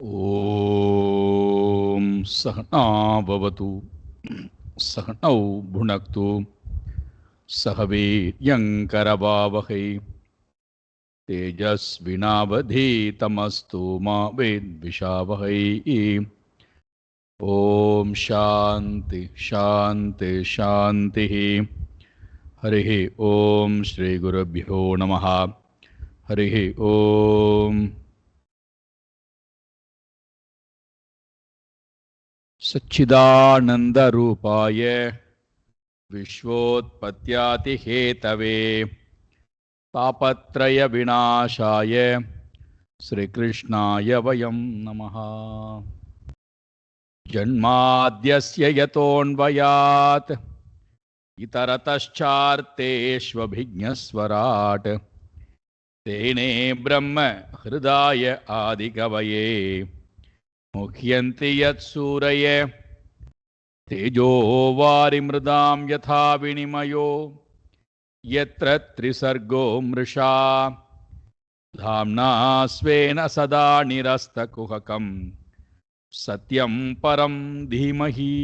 ॐ सहना भवतु सहनौ भुनक्तु सह वीर्यङ्करवावहै तेजस्विनावधीतमस्तु मा विद्विषावहै। ॐ शान्ति शान्ति शान्तिः। हरिः ॐ श्रीगुरुभ्यो नमः। हरिः ॐ। सच्चिदानन्दरूपाय विश्वोत्पत्त्यादिहेतवे तापत्रयविनाशाय श्रीकृष्णाय वयं नमः। जन्माद्यस्य यतोऽन्वयात् इतरतश्चार्तेष्वभिज्ञस्वराट् तेने ब्रह्म हृदाय आदिकवये मुह्यन्ति यत्सूरये तेजो वारिमृदां यथा विनिमयो यत्र त्रिसर्गो मृषा धाम्ना स्वेन सदा निरस्तकुहकं सत्यं परं धीमहि।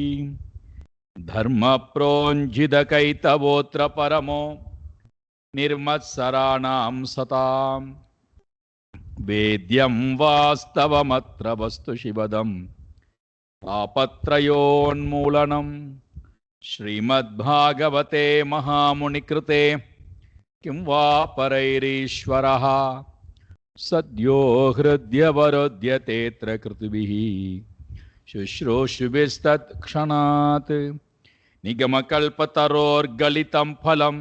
धर्मप्रोञ्जितकैतवोऽत्र परमो निर्मत्सराणां सतां वेद्यं वास्तवमत्र वस्तु शिवदं तापत्रयोन्मूलनं श्रीमद्भागवते महामुनिकृते किं वा परैरीश्वरः सद्यो हृद्यवरोध्यतेऽत्र कृतिभिः शुश्रूषुभिस्तत्क्षणात् निगमकल्पतरोर्गलितं फलं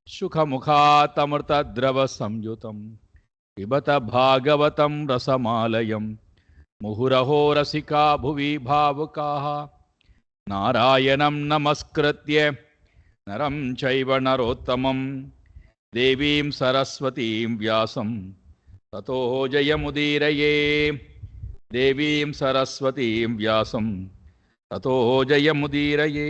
सुखमुखातमृतद्रवसंयुतं पिबत भागवतं रसमालयं मुहुरहो रसिका भुवि भावुकाः नारायणं नमस्कृत्य नरं चैव नरोत्तमं देवीं सरस्वतीं व्यासं ततो जयमुदीरये। देवीं सरस्वतीं व्यासं ततो जयमुदीरये।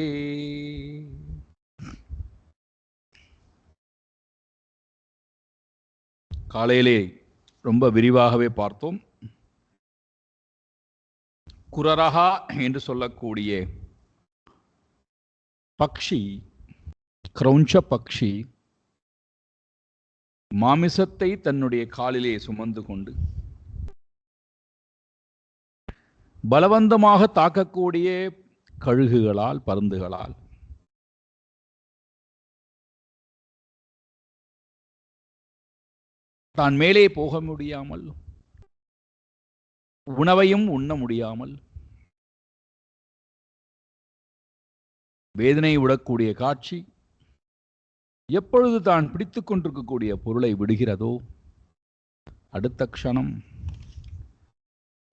காலையிலே ரொம்ப விரிவாகவே பார்த்தோம். குரரஹா என்று சொல்லக்கூடிய பக்ஷி, கிரௌஞ்ச பக்ஷி மாமிசத்தை தன்னுடைய காலிலே சுமந்து கொண்டு பலவந்தமாக தாக்கக்கூடிய கழுகுகளால், பருந்துகளால் தான் மேலே போக முடியாமல், உணவையும் உண்ண முடியாமல் வேதனை விடக்கூடிய காட்சி. எப்பொழுது தான் பிடித்து கொண்டிருக்கக்கூடிய பொருளை விடுகிறதோ அடுத்த க்ஷணம்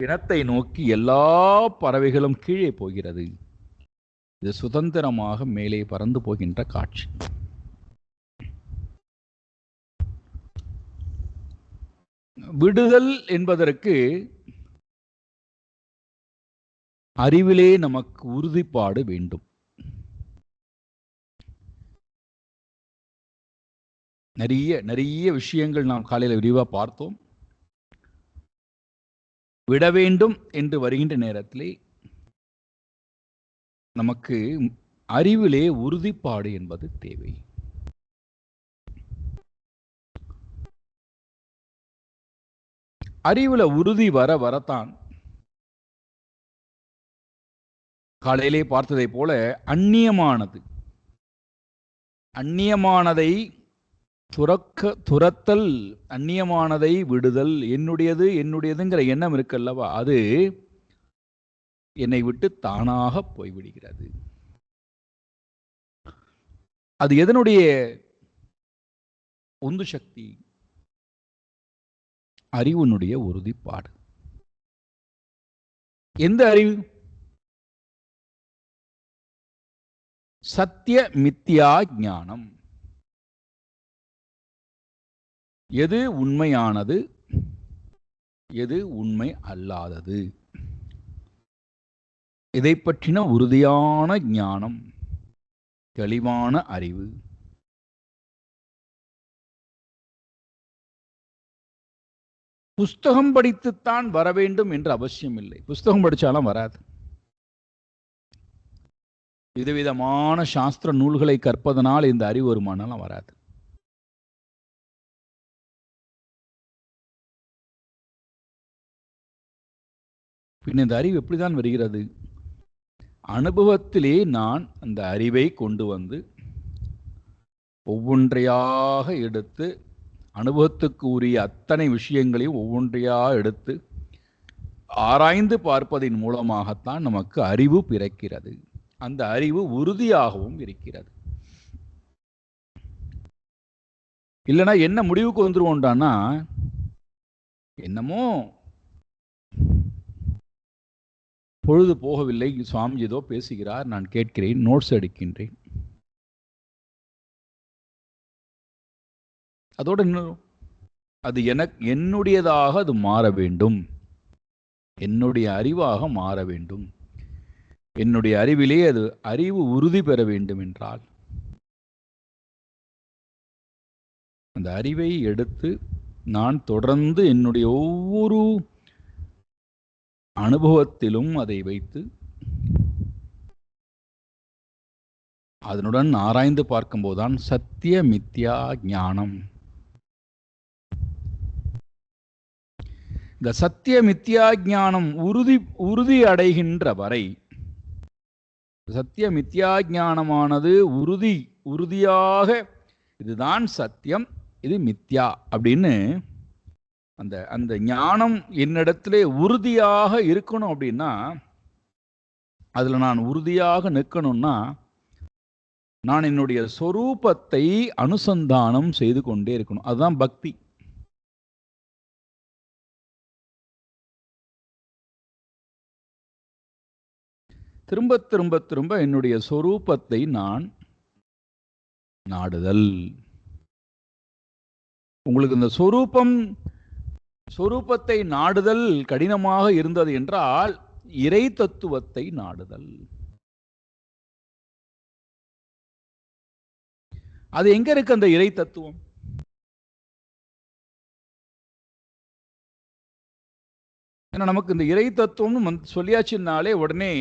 பிணத்தை நோக்கி எல்லா பறவைகளும் கீழே போகிறது. இது சுதந்திரமாக மேலே பறந்து போகின்ற காட்சி. விடுதல் என்பதற்கு அறிவிலே நமக்கு உறுதிப்பாடு வேண்டும். நிறைய விஷயங்கள் நாம் காலையில் விரிவாக பார்த்தோம். விட வேண்டும் என்று வருகின்ற நேரத்திலே நமக்கு அறிவிலே உறுதிப்பாடு என்பது தேவை. அறிவுல உறுதி வரத்தான் காலையிலே பார்த்ததை போல அந்நியமானதை துரத்தல், அந்நியமானதை விடுதல், என்னுடையதுங்கிற எண்ணம் இருக்கல்லவா, அது என்னை விட்டு தானாக போய்விடுகிறது. அது எதனுடைய உந்து சக்தி? அறிவுனுடைய உறுதிப்பாடு. எந்த அறிவு? சத்திய மித்யா ஞானம். எது உண்மையானது, எது உண்மை அல்லாதது, இதை பற்றின உறுதியான ஞானம், தெளிவான அறிவு. புஸ்தகம் படித்துத்தான் வர வேண்டும் என்று அவசியம் இல்லை. புஸ்தகம் படிச்சாலும் வராது. விதவிதமான சாஸ்திர நூல்களை கற்பதனால் இந்த அறிவு வருமானம் வராது. பின் இந்த அறிவு எப்படிதான் வருகிறது? அனுபவத்திலே நான் அந்த அறிவை கொண்டு வந்து ஒவ்வொன்றையாக எடுத்து, அனுபவத்துக்கு உரிய அத்தனை விஷயங்களையும் ஒவ்வொன்றையாக எடுத்து ஆராய்ந்து பார்ப்பதின் மூலமாகத்தான் நமக்கு அறிவு பிறக்கிறது. அந்த அறிவு உறுதியாகவும் இருக்கிறது. இல்லைன்னா என்ன முடிவுக்கு வந்துருவோம்டானா, என்னமோ பொழுது போகவில்லை, சுவாமி ஏதோ பேசுகிறார், நான் கேட்கிறேன், நோட்ஸ் எடுக்கின்றேன், அதோட அது என்னுடையதாக அது மாற வேண்டும், என்னுடைய அறிவாக மாற வேண்டும், என்னுடைய அறிவிலே அது அறிவு உறுதி பெற வேண்டும் என்றால் அந்த அறிவை எடுத்து நான் தொடர்ந்து என்னுடைய ஒவ்வொரு அனுபவத்திலும் அதை வைத்து அதனுடன் ஆராய்ந்து பார்க்கும்போதுதான் சத்திய மித்யா ஞானம். இந்த சத்திய மித்யா ஞானம் உறுதி அடைகின்ற வரை, சத்திய மித்யா ஞானமானது உறுதியாக இதுதான் சத்தியம், இது மித்யா அப்படின்னு அந்த ஞானம் என்னிடத்திலே உறுதியாக இருக்கணும். அப்படின்னா அதுல நான் உறுதியாக நிற்கணும்னா நான் என்னுடைய சொரூபத்தை அனுசந்தானம் செய்து கொண்டே இருக்கணும். அதுதான் பக்தி. திரும்ப திரும்ப திரும்ப என்னுடைய சொரூபத்தை நான் நாடுதல். உங்களுக்கு இந்த சொரூபத்தை நாடுதல் கடினமாக இருந்தது என்றால் இறை தத்துவத்தை நாடுதல். அது எங்க இருக்கு அந்த இறை தத்துவம்? ஏன்னா நமக்கு இந்த இறை தத்துவம் சொல்லியாச்சுனாலே உடனே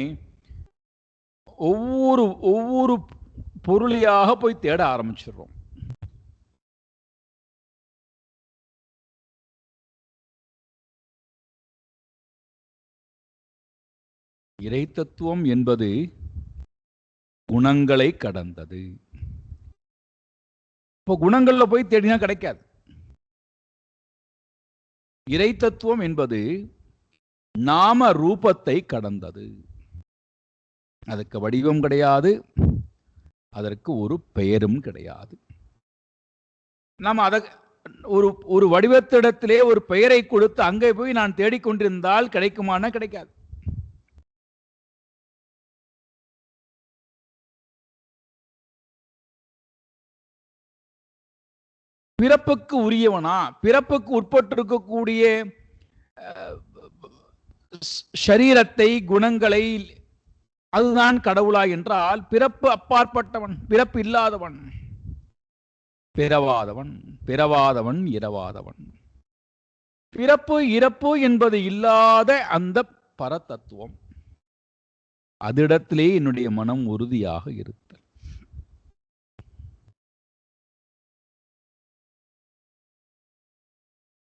ஒவ்வொரு பொருளியாக போய் தேட ஆரம்பிச்சிடுறோம். இறை தத்துவம் என்பது குணங்களை கடந்தது. இப்போ குணங்கள்ல போய் தேடினா கிடைக்காது. இறை தத்துவம் என்பது நாம ரூபத்தை கடந்தது. அதுக்கு வடிவம் கிடையாது, அதற்கு ஒரு பெயரும் கிடையாது. நாம் அதை ஒரு வடிவத்திடத்திலே ஒரு பெயரை கொடுத்து அங்கே போய் நான் தேடிக்கொண்டிருந்தால் கிடைக்குமானா கிடைக்காது. பிறப்புக்கு உரியவனா, பிறப்புக்கு உட்பட்டிருக்கக்கூடிய சரீரத்தை, குணங்களை, அதுதான் கடவுளா என்றால் பிறப்பு அப்பாற்பட்டவன், பிறப்பு இல்லாதவன், பிறவாதவன் இரவாதவன். பிறப்பு இறப்பு என்பது இல்லாத அந்த பரதத்துவம், அதிடத்திலே என்னுடைய மனம் உறுதியாக இருத்தல்.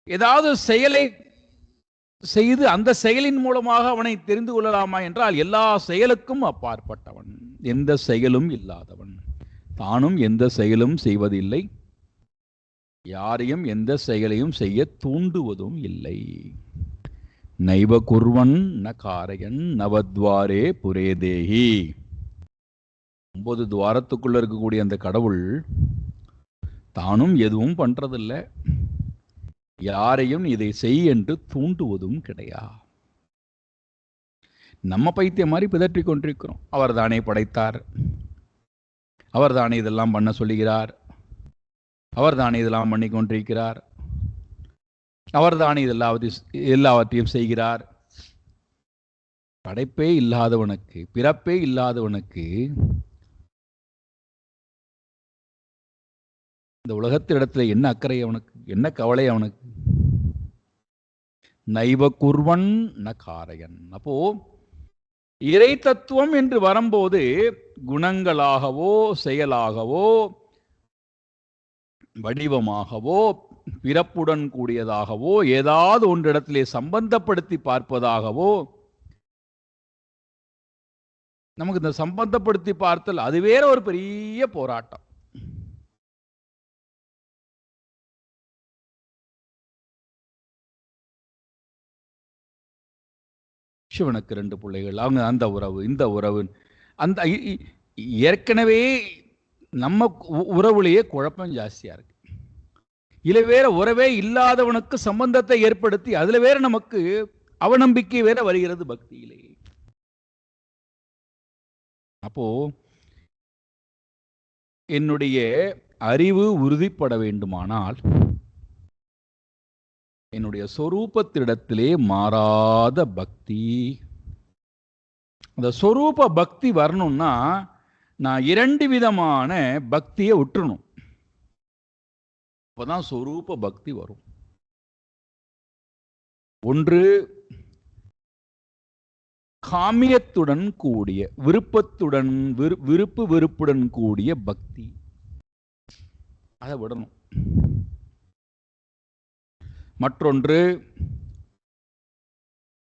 ஏதாவது செயலை செய்து அந்த செயலின் மூலமாக அவனை தெரிந்து கொள்ளலாமா என்றால் எல்லா செயலுக்கும் அப்பாற்பட்டவன், எந்த செயலும் இல்லாதவன், தானும் எந்த செயலும் செய்வதில்லை, யாரையும் எந்த செயலையும் செய்ய தூண்டுவதும் இல்லை. நைவ குர்வன் ந காரயன் நவத்வாரே புரேதேஹி. 9 துவாரத்துக்குள்ள இருக்கக்கூடிய அந்த கடவுள் தானும் எதுவும் பண்றதில்லை, யாரையும் இதை செய் என்று தூண்டுவதும் கிடையாது. நம்ம பைத்தியம் மாதிரி பிதற்றி கொண்டிருக்கிறோம். அவர் தானே படைத்தார், அவர் தானே இதெல்லாம் பண்ண சொல்லுகிறார், அவர் தானே இதெல்லாம் பண்ணி கொண்டிருக்கிறார், அவர் தானே எல்லாவற்றையும் செய்கிறார். படைப்பே இல்லாதவனுக்கு, பிறப்பே இல்லாதவனுக்கு இந்த உலகத்திடத்துல என்ன அக்கறை அவனுக்கு, என்ன கவலை அவனுக்கு? நைவ குர்வன் ந காரயன். அப்போ இறை தத்துவம் என்று வரும்போது குணங்களாகவோ செயலாகவோ வடிவமாகவோ பிறப்புடன் கூடியதாகவோ ஏதாவது ஒன்றிடத்திலே சம்பந்தப்படுத்தி பார்ப்பதாகவோ, நமக்கு இந்த சம்பந்தப்படுத்தி பார்த்தல் அது வேற ஒரு பெரிய போராட்டம். சிவனுக்கு 2 பிள்ளைகள், அவங்க அந்த உறவு இந்த உறவு, அந்த ஏற்கனவே நம்ம உறவுலேயே குழப்பம் ஜாஸ்தியா இருக்கு. இல்ல வேற உறவே இல்லாதவனுக்கு சம்பந்தத்தை ஏற்படுத்தி அதுல வேற நமக்கு அவநம்பிக்கை வேற வருகிறது பக்தியிலே. அப்போ என்னுடைய அறிவு உறுதிப்பட வேண்டுமானால் என்னுடைய சொரூபத்திடத்திலே மாறாத பக்தி, அந்த சொரூப பக்தி வரணும்னா நான் 2 விதமான பக்தியை விட்டுறணும். அப்பதான் சொரூப பக்தி வரும். ஒன்று காமியத்துடன் கூடிய விருப்பத்துடன் விருப்பு வெறுப்புடன் கூடிய பக்தி, அதை விடணும். மற்றொன்று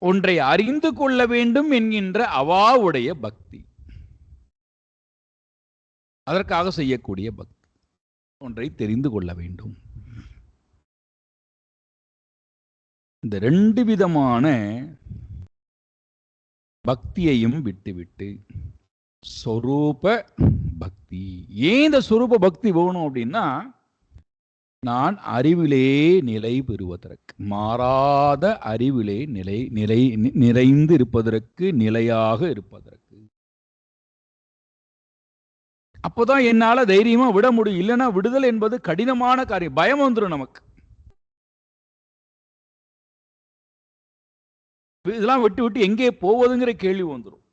ஒன்றை அறிந்து கொள்ள வேண்டும் என்கின்ற அவாவுடைய பக்தி, அதற்காக செய்யக்கூடிய பக்தி. ஒன்றை தெரிந்து கொள்ள வேண்டும். இந்த 2 விதமான பக்தியையும் விட்டுவிட்டு சொரூப பக்தி. ஏன் இந்த சொரூப பக்தி வேணும் அப்படின்னா, நான் அறிவிலே நிலை பெறுவதற்கு, மாறாத அறிவிலே நிறைந்து இருப்பதற்கு, நிலையாக இருப்பதற்கு. அப்போதான் என்னால தைரியமா விட முடியும். இல்லைன்னா விடுதல் என்பது கடினமான காரியம். பயம் வந்துடும் நமக்கு. இதெல்லாம் விட்டு விட்டு எங்கே போவதுங்கிற கேள்வி வந்துடும்.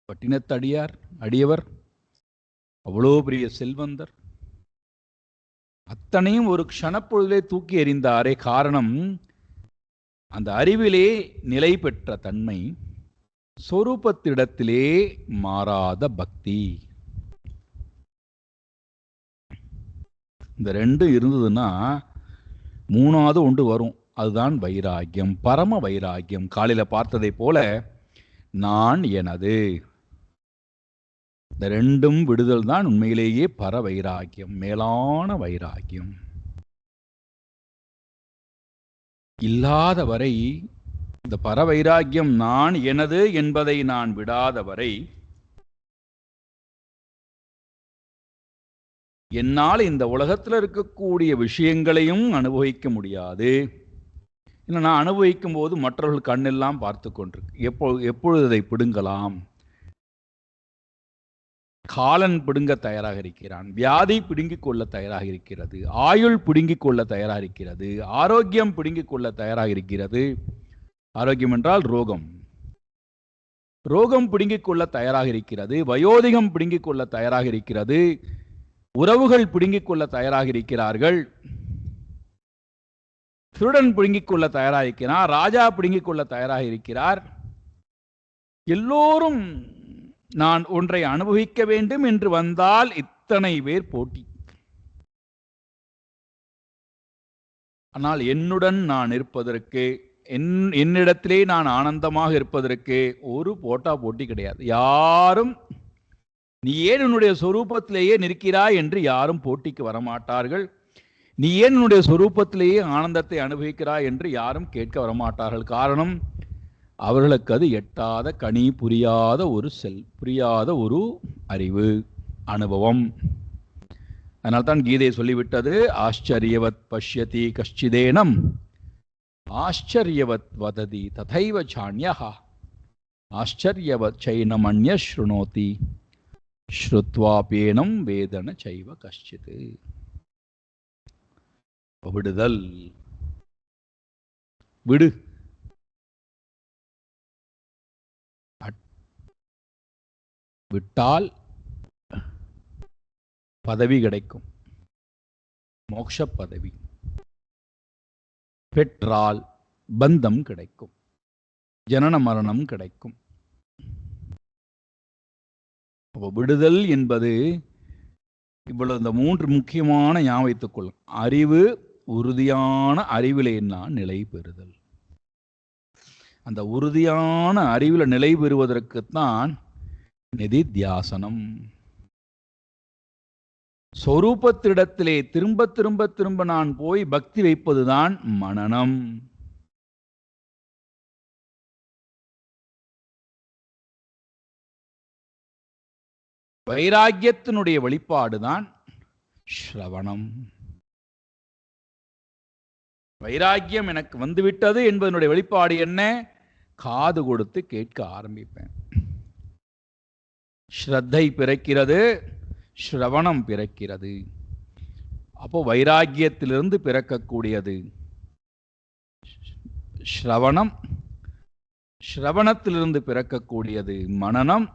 பட்டினத்தடியார் அடியவர் அவ்வளோ பெரிய செல்வந்தர், அத்தனையும் ஒரு க்ஷணப்பொழுதிலே தூக்கி எறிந்தாரே. காரணம் அந்த அறிவிலே நிலை பெற்ற தன்மை, சொரூபத்திடத்திலே மாறாத பக்தி. இந்த 2 இருந்ததுன்னா 3வது ஒன்று வரும். அதுதான் வைராக்கியம், பரம வைராக்கியம். காலையில பார்த்ததை போல நான் எனது, இந்த 2ம் விடுதல் தான் உண்மையிலேயே பர வைராக்கியம், மேலான வைராக்கியம். இல்லாத வரை, இந்த பர வைராக்கியம் நான் எனது என்பதை நான் விடாத வரை என்னால் இந்த உலகத்தில் இருக்கக்கூடிய விஷயங்களையும் அனுபவிக்க முடியாது. இல்லை, நான் அனுபவிக்கும் போது மற்றவர்கள் கண்ணெல்லாம் பார்த்து கொண்டிருக்கு. எப்பொழுது அதை பிடுங்கலாம்? காலன் பிடுங்க தயாராக இருக்கிறான், வியாதி பிடுங்கிக் கொள்ள தயாராக இருக்கிறது, ஆயுள் பிடுங்கிக் கொள்ள தயாராக இருக்கிறது, ஆரோக்கியம் பிடுங்கிக் கொள்ள தயாராக இருக்கிறது. ஆரோக்கியம் என்றால் ரோகம். ரோகம் பிடுங்கிக் கொள்ள தயாராக இருக்கிறது, வயோதிகம் பிடுங்கிக் கொள்ள தயாராக இருக்கிறது, உறவுகள் பிடுங்கிக் கொள்ள தயாராக இருக்கிறார்கள், திருடன் பிடுங்கிக் கொள்ள தயாராக இருக்கிறார், ராஜா பிடுங்கிக் கொள்ள தயாராக இருக்கிறார். எல்லோரும் நான் ஒன்றை அனுபவிக்க வேண்டும் என்று வந்தால் இத்தனை பேர் போட்டி. ஆனால் என்னுடன் நான் இருப்பதற்கு, என்னிடத்திலே நான் ஆனந்தமாக இருப்பதற்கு ஒரு போட்டி கிடையாது. யாரும் நீ ஏன் உன்னுடைய சொரூபத்திலேயே நிற்கிறாய் என்று யாரும் போட்டிக்கு வரமாட்டார்கள். நீ ஏன் உன்னுடைய சொரூபத்திலேயே ஆனந்தத்தை அனுபவிக்கிறாய் என்று யாரும் கேட்க வரமாட்டார்கள். காரணம், அவர்களுக்கு அது எட்டாத கனி, புரியாத ஒரு அறிவு, அனுபவம். அதனால்தான் கீதை சொல்லிவிட்டது, ஆச்சரியவத் பஷ்யதி கஷ்டிதேனம் ஆச்சரியவத் வததி ததைவ சாண்யஹ ஆச்சரியவத் சைனம் அன்ய ஸ்ருணோதி ஸ்ருத்வாபேனம் வேதன சைவ கஷ்டித். விடுதல், விடு. விட்டால் பதவி கிடைக்கும், மோட்ச பதவி பெற்றால் பந்தம் கிடைக்கும், ஜனன மரணம் கிடைக்கும். விடுதல் என்பது இவ்வளவு இந்த 3 முக்கியமான ஞாபகத்துக் கொள்ளும். அறிவு, உறுதியான அறிவிலே நான் நிலை பெறுதல். அந்த உறுதியான அறிவில நிலை பெறுவதற்குத்தான் நிதித்தியாசனம். சொரூபத்திடத்திலே திரும்ப திரும்ப திரும்ப நான் போய் பக்தி வைப்பதுதான் மனனம். வைராக்கியத்தினுடைய வெளிப்பாடுதான் ஸ்ரவணம். வைராக்கியம் எனக்கு வந்துவிட்டது என்பதனுடைய வெளிப்பாடு என்ன? காது கொடுத்து கேட்க ஆரம்பிப்பேன். ஸ்ரத்தை பிறக்கிறது, ஸ்ரவணம் பிறக்கிறது. அப்போ வைராக்கியத்திலிருந்து பிறக்கக்கூடியது ஸ்ரவணம், ஸ்ரவணத்திலிருந்து பிறக்கக்கூடியது மனனம்,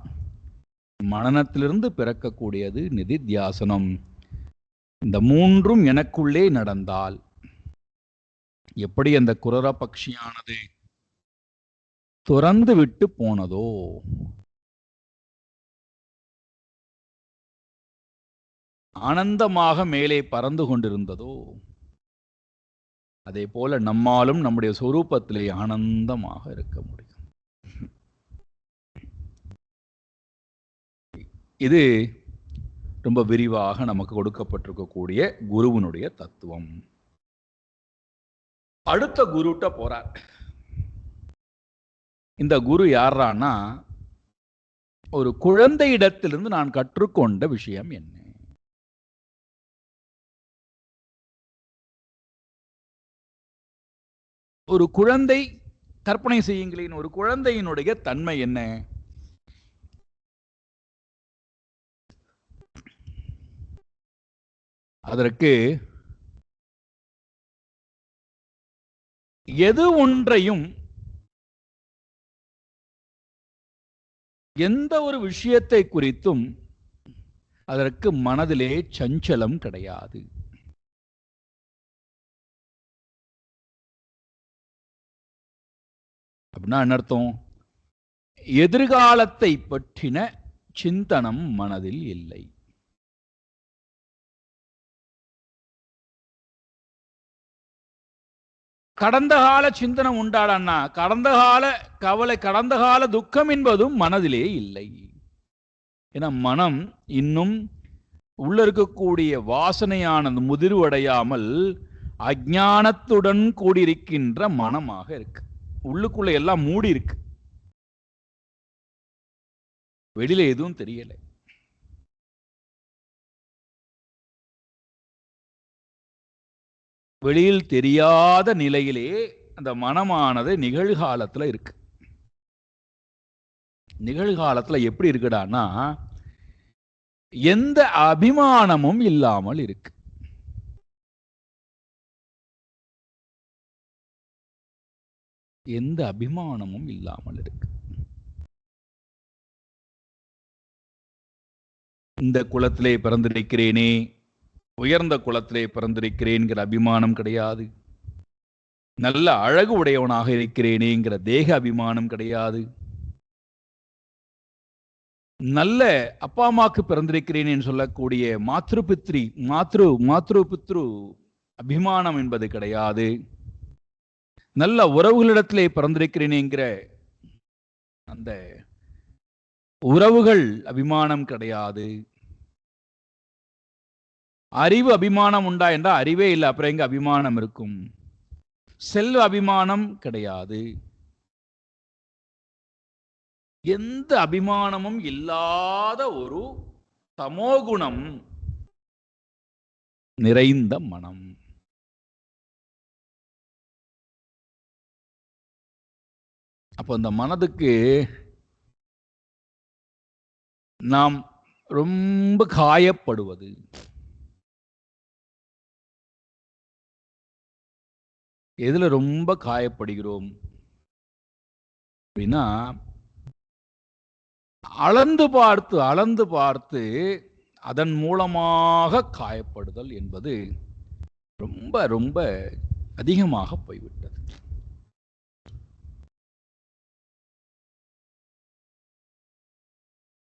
மனனத்திலிருந்து பிறக்கக்கூடியது நிதித்தியாசனம். இந்த 3ம் எனக்குள்ளே நடந்தால் எப்படி அந்த குரர பட்சியானது துறந்து விட்டு போனதோ, ஆனந்தமாக மேலே பறந்து கொண்டிருந்ததோ, அதே போல நம்மாலும் நம்முடைய சொரூபத்திலே ஆனந்தமாக இருக்க முடியும். இது ரொம்ப விரிவாக நமக்கு கொடுக்கப்பட்டிருக்கக்கூடிய குருவினுடைய தத்துவம். அடுத்த குருட்ட போறார். இந்த குரு யாரானா, ஒரு குழந்தையிடத்திலிருந்து நான் கற்றுக்கொண்ட விஷயம் என்ன? ஒரு குழந்தை, கற்பனை செய்யுங்களேன், ஒரு குழந்தையினுடைய தன்மை என்ன? அதற்கு எது ஒன்றையும், எந்த ஒரு விஷயத்தை குறித்தும் அதற்கு மனதிலே சஞ்சலம் கிடையாது. அப்படின்னா என்ன அர்த்தம்? எதிர்காலத்தை பற்றின சிந்தனம் மனதில் இல்லை. கடந்த கால சிந்தனம் உண்டாடன்னா, கடந்த கால கவலை, கடந்த கால துக்கம் என்பதும் மனதிலே இல்லை. ஏன்னா மனம் இன்னும் உள்ள இருக்கக்கூடிய வாசனையானது முதிர்வடையாமல் அஞ்ஞானத்துடன் கூடியிருக்கின்ற மனமாக இருக்கு. உள்ளுக்குள்ள எல்லாம் மூடி இருக்கு, வெளியில எதுவும் தெரியல. வெளியில் தெரியாத நிலையிலே அந்த மனமானது நிகழ்காலத்துல இருக்கு. நிகழ்காலத்துல எப்படி இருக்குடானா, எந்த அபிமானமும் இல்லாமல் இருக்கு. எந்த அபிமானமும் இல்லாமல் இருக்கு. இந்த குலத்திலே பிறந்திருக்கிறேனே, உயர்ந்த குலத்திலே பிறந்திருக்கிறேன்கிற அபிமானம் கிடையாது. நல்ல அழகு உடையவனாக இருக்கிறேனேங்கிற தேக அபிமானம் கிடையாது. நல்ல அப்பா அம்மாக்கு பிறந்திருக்கிறேன் சொல்லக்கூடிய மாத்ரு பித்ரு அபிமானம் என்பது கிடையாது. நல்ல உறவுகளிடத்திலே பிறந்திருக்கிறேனேங்கிற அந்த உறவுகள் அபிமானம் கிடையாது. அறிவு அபிமானம் உண்டா என்றால் அறிவே இல்லை, அப்புறம் எங்க அபிமானம் இருக்கும்? செல்வ அபிமானம் கிடையாது. எந்த அபிமானமும் இல்லாத ஒரு தமோகுணம் நிறைந்த மனம். அப்போ அந்த மனதுக்கு நாம் ரொம்ப காயப்படுவது, எதுல ரொம்ப காயப்படுகிறோம் அப்படின்னா, அளந்து பார்த்து அதன் மூலமாக காயப்படுதல் என்பது ரொம்ப ரொம்ப அதிகமாக போய்விட்டது.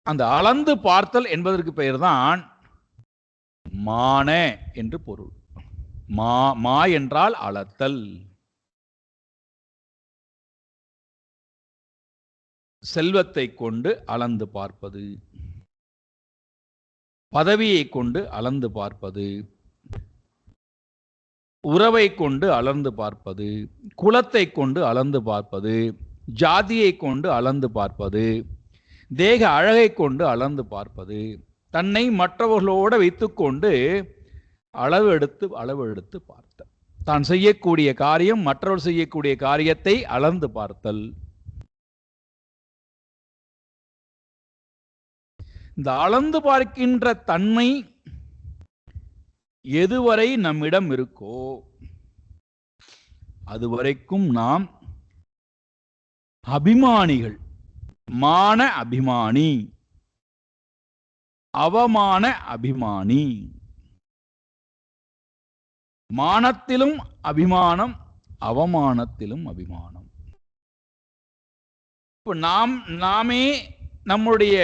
அந்த அளந்து பார்த்தல் என்பதற்கு பெயர்தான் மான என்று பொருள். மா என்றால் அளத்தல். செல்வத்தை கொண்டு அளந்து பார்ப்பது, பதவியை கொண்டு அளந்து பார்ப்பது, உறவை கொண்டு அளந்து பார்ப்பது, குலத்தை கொண்டு அளந்து பார்ப்பது, ஜாதியை கொண்டு அளந்து பார்ப்பது, தேக அழகை கொண்டு அளந்து பார்ப்பது, தன்னை மற்றவர்களோடு வைத்துக்கொண்டு அளவு எடுத்து பார்த்தல். தான் செய்யக்கூடிய காரியம் மற்றவர் செய்யக்கூடிய காரியத்தை அளந்து பார்த்தல். இந்த அளந்து பார்க்கின்ற தன்மை எதுவரை நம்மிடம் இருக்கோ அதுவரைக்கும் நாம் அபிமானிகள். மான அபிமானி, அவமான அபிமானி. மானத்திலும் அபிமானம், அவமானத்திலும் அபிமானம். இப்ப நாமே நம்முடைய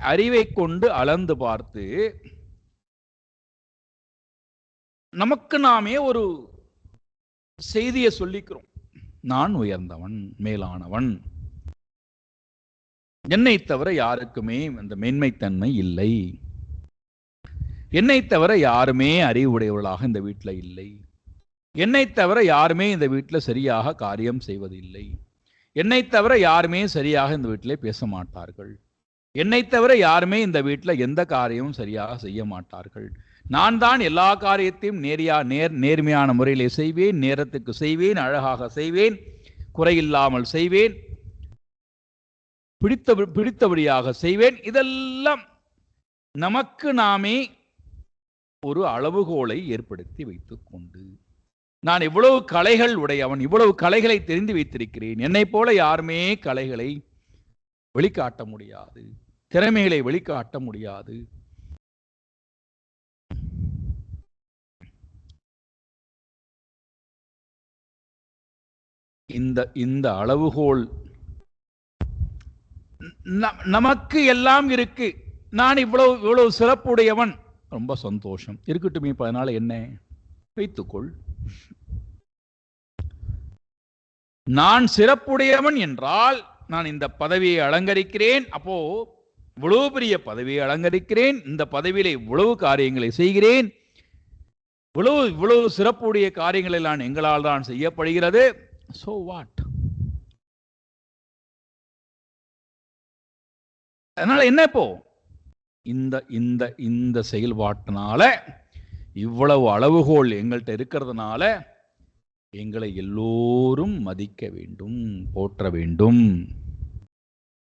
அறிவை கொண்டு அளந்து பார்த்து நமக்கு நாமே ஒரு செய்தியை சொல்லிக்கிறோம். நான் உயர்ந்தவன், மேலானவன், என்னை தவிர யாருக்குமே அந்த மேன்மைத்தன்மை இல்லை, என்னை தவிர யாருமே அறிவுடையவர்களாக இந்த வீட்டில் இல்லை, என்னை தவிர யாருமே இந்த வீட்டில் சரியாக காரியம் செய்வதில்லை, என்னை தவிர யாருமே சரியாக இந்த வீட்டிலே பேச மாட்டார்கள், என்னை தவிர யாருமே இந்த வீட்டில் எந்த காரியமும் சரியாக செய்ய மாட்டார்கள், நான் தான் எல்லா காரியத்தையும் நேர்மையான முறையிலே செய்வேன், நேரத்துக்கு செய்வேன், அழகாக செய்வேன், குறையில்லாமல் செய்வேன், பிடித்தபடியாக செய்வேன். இதெல்லாம் நமக்கு நாமே ஒரு அளவுகோலை ஏற்படுத்தி வைத்துக் கொண்டு, நான் இவ்வளவு கலைகள் உடையவன், இவ்வளவு கலைகளை தெரிந்து வைத்திருக்கிறேன், என்னை போல யாருமே கலைகளை வெளிக்காட்ட முடியாது, திறமைகளை வெளிக்காட்ட முடியாது, இந்த அளவுகோல் நமக்கு எல்லாம் இருக்கு. நான் இவ்வளவு சிறப்புடையவன், ரொம்ப சந்தோஷம், இருக்கட்டும். இப்ப அதனால என்ன, வைத்துக்கொள். நான் சிறப்புடையவன் என்றால் நான் இந்த பதவியை அலங்கரிக்கிறேன், அப்போ இவ்வளவு பெரிய பதவியை அலங்கரிக்கிறேன், இந்த பதவியில இவ்வளவு காரியங்களை செய்கிறேன், இவ்வளவு சிறப்புடைய காரியங்கள் எல்லாம் எங்களால் தான் செய்யப்படுகிறது. So what? அதனால என்ன, இப்போ இந்த செயல்பாட்டினால இவ்வளவு அளவுகோல் எங்கள்கிட்ட இருக்கிறதுனால எங்களை எல்லோரும் மதிக்க வேண்டும், போற்ற வேண்டும்,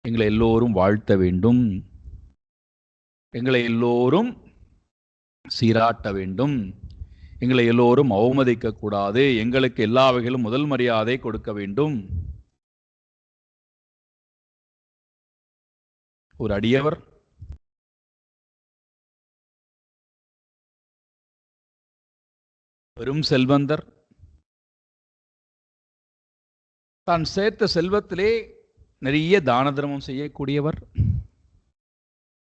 எங்களை எல்லோரும் வாழ்த்த வேண்டும், எங்களை எல்லோரும் சீராட்ட வேண்டும், எங்களை எல்லோரும் அவமதிக்க கூடாது, எங்களுக்கு எல்லா வகையிலும் முதல் மரியாதை கொடுக்க வேண்டும். ஒரு அடியவர் பெரும் செல்வந்தர், தான் சேர்த்த செல்வத்திலே நிறைய தான தர்மம் செய்யக்கூடியவர்,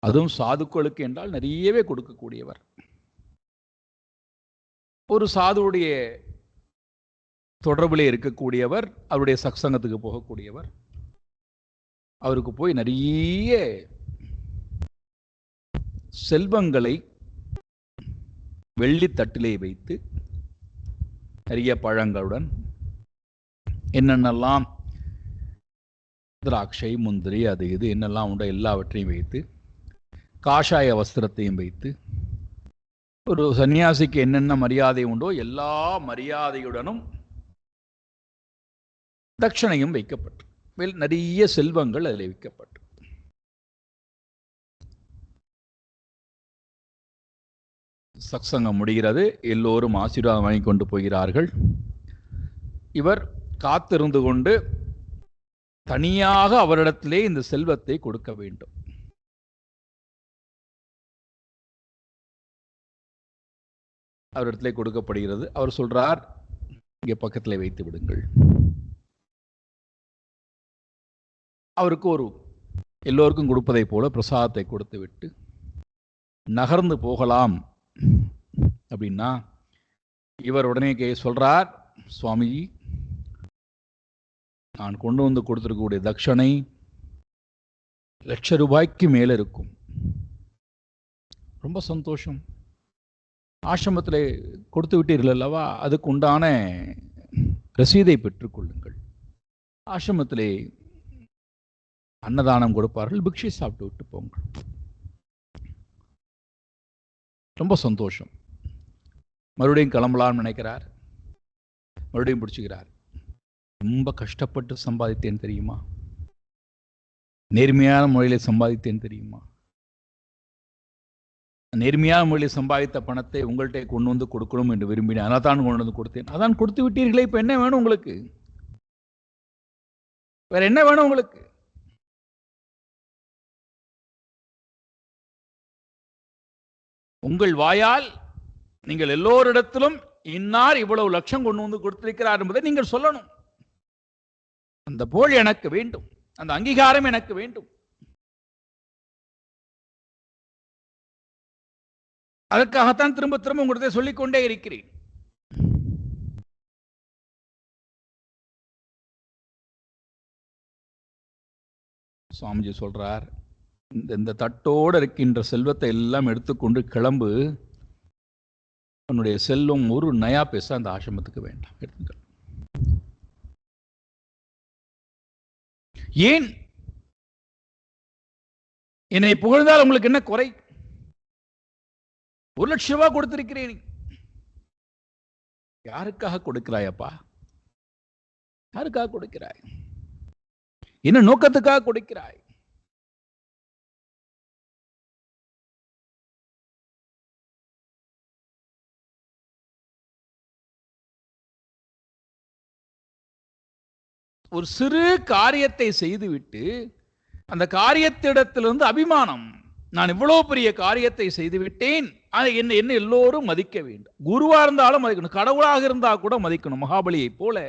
அதுவும் சாதுக்களுக்கு என்றால் நிறையவே கொடுக்கக்கூடியவர். ஒரு சாதுவுடைய தொடர்பிலே இருக்கக்கூடியவர், அவருடைய சத்சங்கத்துக்கு போகக்கூடியவர். அவருக்கு போய் நிறைய செல்வங்களை வெள்ளி தட்டிலே வைத்து நிறைய பழங்களுடன் என்னென்னலாம் திராட்சை, முந்திரி, அது இது என்னெல்லாம் உண்டோ எல்லாவற்றையும் வைத்து, காஷாய வஸ்திரத்தையும் வைத்து, ஒரு சன்னியாசிக்கு என்னென்ன மரியாதை உண்டோ எல்லா மரியாதையுடனும் தட்சணையும் வைக்கப்பட்டு நிறைய செல்வங்கள் அதில் வைக்கப்பட்டு, சத்சங்கம் முடிகிறது, எல்லோரும் ஆசீர்வாதம் வாங்கி கொண்டு போகிறார்கள். இவர் காத்திருந்து கொண்டு தனியாக அவரிடத்திலே இந்த செல்வத்தை கொடுக்க வேண்டும். அவரிடத்திலே கொடுக்கப்படுகிறது. அவர் சொல்றார், இங்கே பக்கத்தில் வைத்து விடுங்கள். அவருக்கு ஒரு எல்லோருக்கும் கொடுப்பதை போல பிரசாதத்தை கொடுத்து விட்டு நகர்ந்து போகலாம் அப்படின்னா, இவர் உடனே சொல்றார், சுவாமிஜி, நான் கொண்டு வந்து கொடுத்திருக்கக்கூடிய தட்சணை ₹1,00,000 மேல இருக்கும். ரொம்ப சந்தோஷம். ஆசிரமத்தில் கொடுத்து விட்டீர்கள் அல்லவா, அதுக்கு உண்டான ரசீதை பெற்றுக்கொள்ளுங்கள். ஆசிரமத்திலே அன்னதானம் கொடுப்பார்கள், பிக்ஷை சாப்பிட்டு விட்டு போங்க. ரொம்ப சந்தோஷம். மறுபடியும் கிளம்பலான்னு நினைக்கிறார். மறுபடியும் பிடிச்சுக்கிறார். ரொம்ப கஷ்டப்பட்டு சம்பாதித்தேன் தெரியுமா, நேர்மையான முறையில் சம்பாதித்தேன் தெரியுமா, நேர்மையான முறையில் சம்பாதித்த பணத்தை உங்கள்கிட்ட கொண்டு வந்து கொடுக்கணும் என்று விரும்பினேன், அதான் கொண்டு வந்து கொடுத்தேன். அதான் கொடுத்து விட்டீர்களே, இப்ப என்ன வேணும் உங்களுக்கு? வேற என்ன வேணும் உங்களுக்கு? உங்கள் வாயால் நீங்கள் எல்லோரிடத்திலும் இன்னார் இவ்வளவு லட்சம் கொண்டு வந்து கொடுத்திருக்கிறார் என்பதை நீங்கள் சொல்லணும். அந்த போல் எனக்கு வேண்டும், அந்த அங்கீகாரம் எனக்கு வேண்டும். அதற்காகத்தான் திரும்ப திரும்ப உங்களிடத்தை சொல்லிக்கொண்டே இருக்கிறேன். சுவாமிஜி சொல்றார், இந்த தட்டோடு இருக்கின்ற செல்வத்தை எல்லாம் எடுத்துக்கொண்டு கிளம்பு. உன்னுடைய செல்வம் ஒரு நயா பேச அந்த ஆசிரமத்துக்கு வேண்டாம், எடுத்துக்க. ஏன் என்னை புகழ்ந்தால் உங்களுக்கு என்ன குறை? ₹1,00,000 கொடுத்திருக்கிறேன். யாருக்காக கொடுக்கிறாயப்பா? யாருக்காக கொடுக்கிறாய்? என்ன நோக்கத்துக்காக கொடுக்கிறாய்? ஒரு சிறு காரியத்தை செய்துவிட்டு அந்த காரியத்திடத்திலிருந்து அபிமானம், நான் இவ்வளவு பெரிய காரியத்தை செய்துவிட்டேன், என்ன எல்லோரும் மதிக்க வேண்டும். குருவா இருந்தாலும் மதிக்கணும், கடவுளாக இருந்தா கூட மதிக்கணும். மகாபலியை போல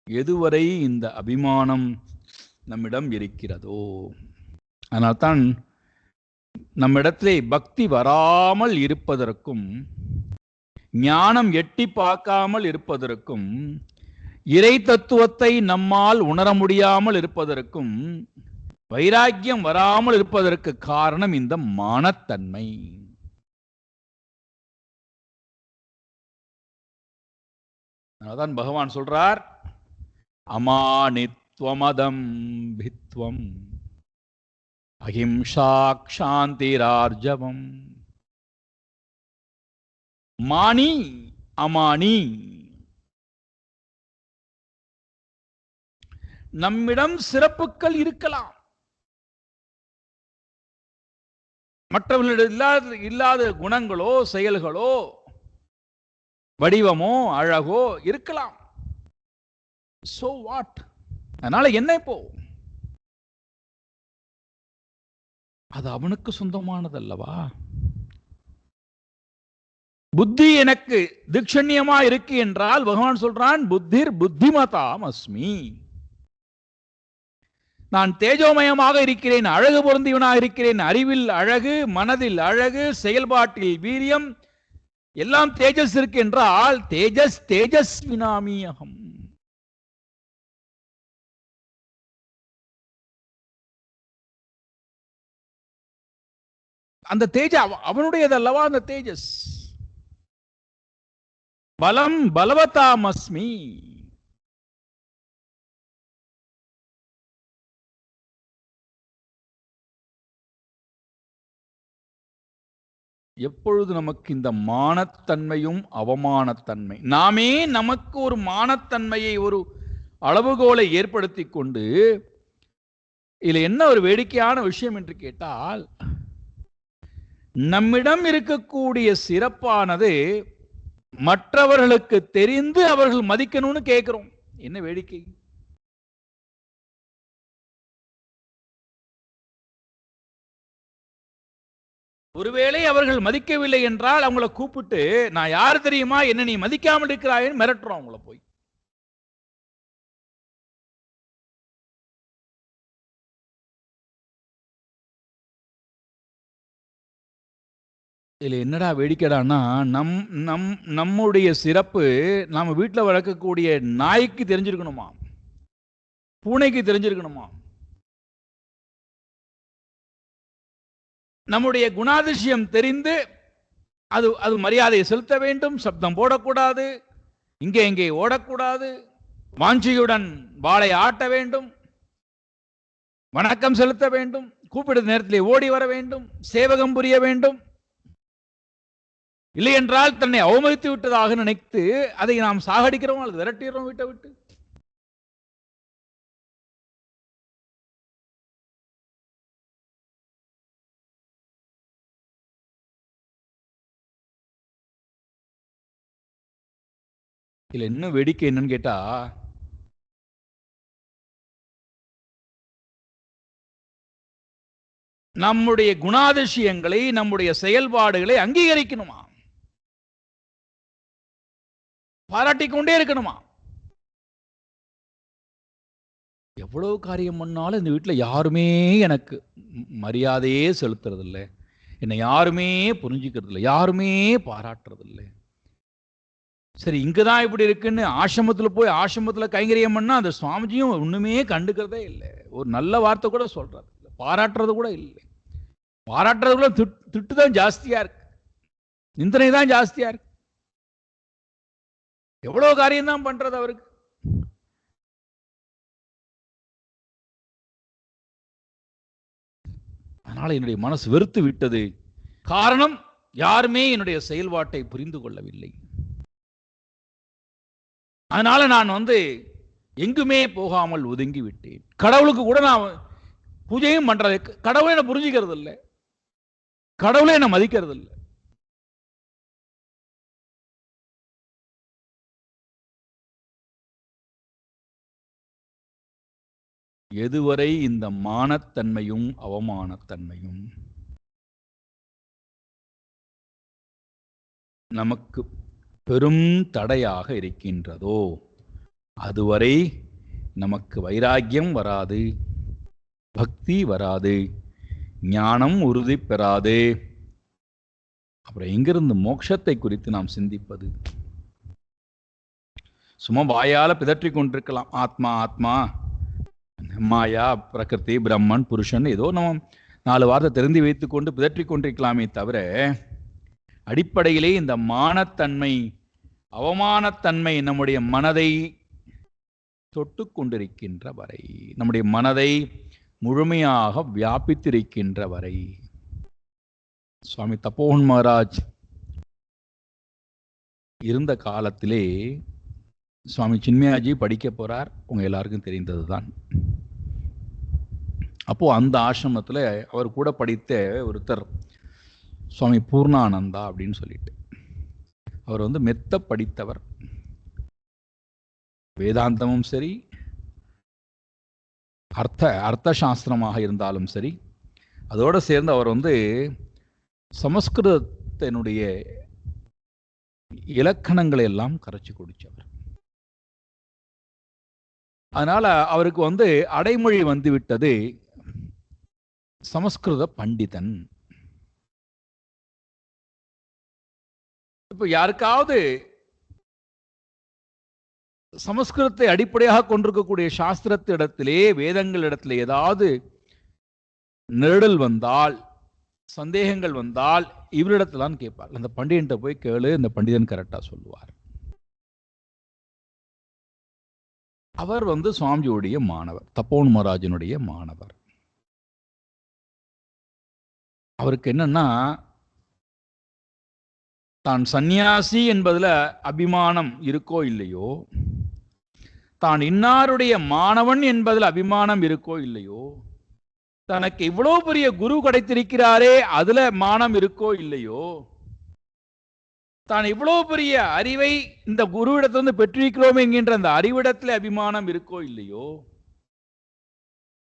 எதுவரை இந்த அபிமானம் நம்மிடம் இருக்கிறதோ, அதனால்தான் நம்மிடத்திலே பக்தி வராமல் இருப்பதற்கும், ஞானம் எட்டி பார்க்காமல் இருப்பதற்கும், இறை தத்துவத்தை நம்மால் உணர முடியாமல் இருப்பதற்கும், வைராக்கியம் வராமல் இருப்பதற்கு காரணம் இந்த மானத்தன்மை. அதான் பகவான் சொல்றார், அமானித்வமதம் பித்வம் அஹிம்சா க்ஷாந்திரார்ஜவம். மானி அமானி. நம்மிடம் சிறப்புகள் இருக்கலாம், மற்றவர்களிடம் இல்லாத குணங்களோ செயல்களோ வடிவமோ அழகோ இருக்கலாம். So what? அதனால என்ன இப்போ? அது அவனுக்கு சொந்தமானது அல்லவா? புத்தி எனக்கு திக்ஷண்யமா இருக்கு என்றால் பகவான் சொல்றான், புத்திர் புத்திமதாம் அஸ்மி. நான் தேஜோமயமாக இருக்கிறேன், அழகு பொருந்தியவனாக இருக்கிறேன். அறிவில் அழகு, மனதில் அழகு, செயல்பாட்டில் வீரியம், எல்லாம் தேஜஸ் இருக்கு என்றால் தேஜஸ் தேஜஸ் வினாமியகம். அந்த தேஜ அவனுடையது அல்லவா? அந்த தேஜஸ். பலம் பலவதாம் அஸ்மி. எப்பொழுது நமக்கு இந்த மானத்தன்மையும் அவமானத்தன்மை, நாமே நமக்கு ஒரு மானத்தன்மையை, ஒரு அளவுகோலை ஏற்படுத்தி கொண்டு, இதுல என்ன ஒரு வேடிக்கையான விஷயம் என்று கேட்டால், நம்மிடம் இருக்கக்கூடிய சிறப்பானது மற்றவர்களுக்கு தெரிந்து அவர்கள் மதிக்கணும்னு கேட்கிறோம். என்ன வேடிக்கை! ஒருவேளை அவர்கள் மதிக்கவில்லை என்றால் அவங்கள கூப்பிட்டு, நான் யாரு தெரியுமா, என்ன நீ மதிக்காமல் இருக்கிறாயன்னு மிரட்டுறோம் அவங்கள போய். இதுல என்னடா வேடிக்கைடான்னா, நம்முடைய சிறப்பு நம்ம வீட்டில் வளர்க்கக்கூடிய நாய்க்கு தெரிஞ்சிருக்கணுமா, பூனைக்கு தெரிஞ்சிருக்கணுமா? நம்முடைய குணாதிசயம் தெரிந்து அது மரியாதையை செலுத்த வேண்டும், சப்தம் போடக்கூடாது, இங்கே ஓடக்கூடாது, வாஞ்சியுடன் வாளை ஆட்ட வேண்டும், வணக்கம் செலுத்த வேண்டும், கூப்பிடுற நேரத்திலே ஓடி வர வேண்டும், சேவகம் புரிய வேண்டும். இல்லை என்றால் தன்னை அவமதித்து விட்டதாக நினைத்து அதை நாம் சாகடிக்கிறோம் அல்லது விரட்டுகிறோம் வீட்டை விட்டு. இல்ல இன்னும் வேடிக்கை என்னன்னு கேட்டா, நம்முடைய குணாதிசயங்களை நம்முடைய செயல்பாடுகளை அங்கீகரிக்கணுமா, பாராட்டிக்கொண்டே இருக்கணுமா? எவ்வளவு காரியம் பண்ணாலும் இந்த வீட்டில் யாருமே எனக்கு மரியாதையே செலுத்துறது இல்லை, என்னை யாருமே புரிஞ்சுக்கிறது இல்லை, யாருமே பாராட்டுறது இல்லை. சரி, இங்கதான் இப்படி இருக்குன்னு ஆசிரமத்துல போய் ஆசிரமத்துல கைங்கரியம் பண்ணா அந்த சுவாமிஜியும் ஒண்ணுமே கண்டுக்கிறதே இல்லை, ஒரு நல்ல வார்த்தை கூட சொல்றது இல்லை, பாராட்டுறது கூட இல்லை. பாராட்டுறது கூட திட்டு தான் ஜாஸ்தியா இருக்கு, நிந்தனை தான் ஜாஸ்தியா இருக்கு. எவ்வளவு காரியம் தான் பண்றது அவருக்கு. அதனால என்னுடைய மனசு வெறுத்து விட்டது. காரணம், யாருமே என்னுடைய செயல்பாட்டை புரிந்து கொள்ளவில்லை. அதனால நான் எங்குமே போகாமல் ஒதுங்கி விட்டேன். கடவுளுக்கு கூட நான் பூஜையும் பண்றது, கடவுளை என்ன புரிஞ்சுக்கிறது இல்லை, கடவுளை என்ன மதிக்கிறது இல்லை. எதுவரை இந்த மானத்தன்மையும் அவமானத்தன்மையும் நமக்கு பெரும் தடையாக இருக்கின்றதோ அதுவரை நமக்கு வைராக்கியம் வராது, பக்தி வராது, ஞானம் உறுதி பெறாது. அப்புறம் எங்கிருந்து மோட்சத்தை குறித்து நாம் சிந்திப்பது? சும்மா வாயால பிதற்றி கொண்டிருக்கலாம், ஆத்மா ஆத்மா, மாயா, பிரகிருதி, பிரம்மன், புருஷன், ஏதோ நம்ம 4 வார்த்தை தெரிந்து வைத்துக் கொண்டு பிதற்றி கொண்டிருக்கலாமே தவிர, அடிப்படையிலே இந்த மானத்தன்மை அவமானத்தன்மை நம்முடைய மனதை தொட்டு கொண்டிருக்கின்ற வரை, நம்முடைய மனதை முழுமையாக வியாபித்திருக்கின்ற வரை. சுவாமி தப்போவன் மகாராஜ் இருந்த காலத்திலே சுவாமி சின்மயாஜி படிக்க போறார், உங்க எல்லாருக்கும் தெரிந்ததுதான். அப்போ அந்த ஆசிரமத்தில் அவர் கூட படித்த ஒருத்தர் சுவாமி பூர்ணானந்தா அப்படின்னு சொல்லிட்டு, அவர் மெத்த படித்தவர், வேதாந்தமும் சரி அர்த்த சாஸ்திரமாக இருந்தாலும் சரி, அதோடு சேர்ந்து அவர் சமஸ்கிருதத்தினுடைய இலக்கணங்களை எல்லாம் கரைச்சி குடிச்சவர். அதனால அவருக்கு அடைமொழி விட்டது சமஸ்கிருத பண்டிதன். இப்ப யாருக்காவது சமஸ்கிருதத்தை அடிப்படையாக கொண்டிருக்கக்கூடிய சாஸ்திரத்திடத்திலே, வேதங்களிடத்திலே ஏதாவது நெருடல் வந்தால், சந்தேகங்கள் வந்தால் இவரிடத்துல தான் கேட்பார். அந்த பண்டிதன்கிட்ட போய் கேளு, இந்த பண்டிதன் கரெக்டா சொல்லுவார். அவர் சுவாமிஜியுடைய மாணவர், தப்போவன் மகாராஜனுடைய மாணவர். அவருக்கு என்னன்னா, தான் சந்நியாசி என்பதுல அபிமானம் இருக்கோ இல்லையோ, தான் இன்னாருடைய மாணவன் என்பதில் அபிமானம் இருக்கோ இல்லையோ, தனக்கு இவ்வளவு பெரிய குரு கிடைத்திருக்கிறாரே அதுல மானம் இருக்கோ இல்லையோ, தான் இவ்வளவு பெரிய அறிவை இந்த குருவிடத்திலிருந்து பெற்றிருக்கிறோம் என்கின்ற அந்த அறிவிடத்தில் அபிமானம் இருக்கோ இல்லையோ,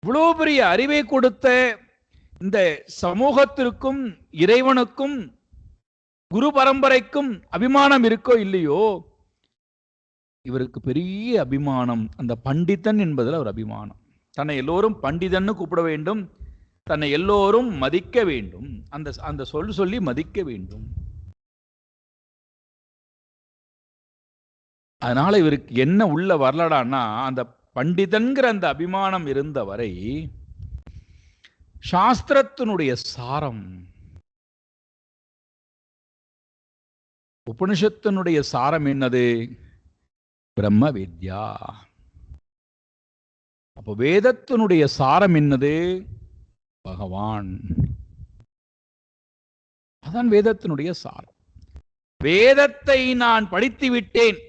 இவ்வளவு பெரிய அறிவை கொடுத்த இந்த சமூகத்திற்கும் இறைவனுக்கும் குரு பரம்பரைக்கும் அபிமானம் இருக்கோ இல்லையோ, இவருக்கு பெரிய அபிமானம் அந்த பண்டிதன் என்பதில் ஒரு அபிமானம். தன்னை எல்லோரும் பண்டிதன்னு கூப்பிட வேண்டும், தன்னை எல்லோரும் மதிக்க வேண்டும், அந்த சொல்லி மதிக்க வேண்டும். அதனால இவருக்கு என்ன உள்ள வரலடான்னா, அந்த பண்டிதன்கிற அந்த அபிமானம் இருந்தவரை சாஸ்திரத்தினுடைய சாரம், உபனிஷத்தினுடைய சாரம் என்னது? பிரம்ம வித்யா. அப்போ வேதத்தினுடைய சாரம் என்னது? பகவான். அதான் வேதத்தினுடைய சாரம். வேதத்தை நான் படித்து விட்டேன்,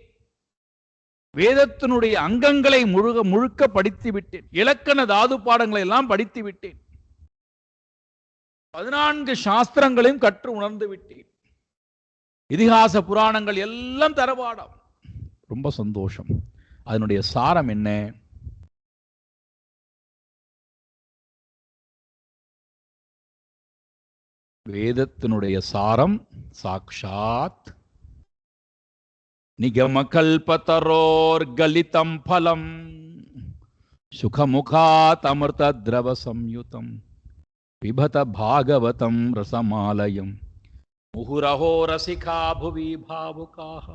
வேதத்தினுடைய அங்கங்களை முழுக்க படித்து விட்டேன், இலக்கண தாது பாடங்களை எல்லாம் படித்து விட்டேன், 14 சாஸ்திரங்களையும் கற்று உணர்ந்து விட்டேன், இதிகாச புராணங்கள் எல்லாம் தரபாடம். ரொம்ப சந்தோஷம். அதனுடைய சாரம் என்ன? வேதத்தினுடைய சாரம் சாக்ஷாத் நிகமகல்பதரோர் கலிதம் பலம் சுகமுகாத் அமிர்த திரவ சம்யுதம் பிபத பாகவதம் ரசமாலயம் முஹுரஹோ ரசிகா புவி பாவுகாஹ.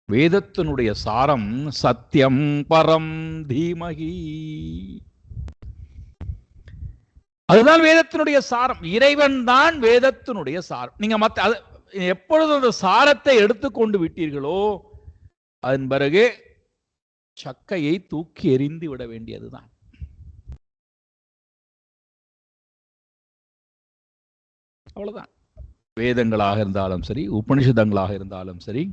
வேதத்தினுடைய சாரம் சத்தியம் பரம் தீமகி. அதுதான் வேதத்தினுடைய சாரம். இறைவன் தான் வேதத்தினுடைய சாரம். நீங்க எப்பொழுது அந்த சாரத்தை எடுத்துக்கொண்டு விட்டீர்களோ அதன் பிறகு சக்கையை தூக்கி எறிந்து விட வேண்டியதுதான். அவ்வளவுதான். வேதங்களாக இருந்தாலும் சரி, உபனிஷதங்களாக இருந்தாலும் சரி,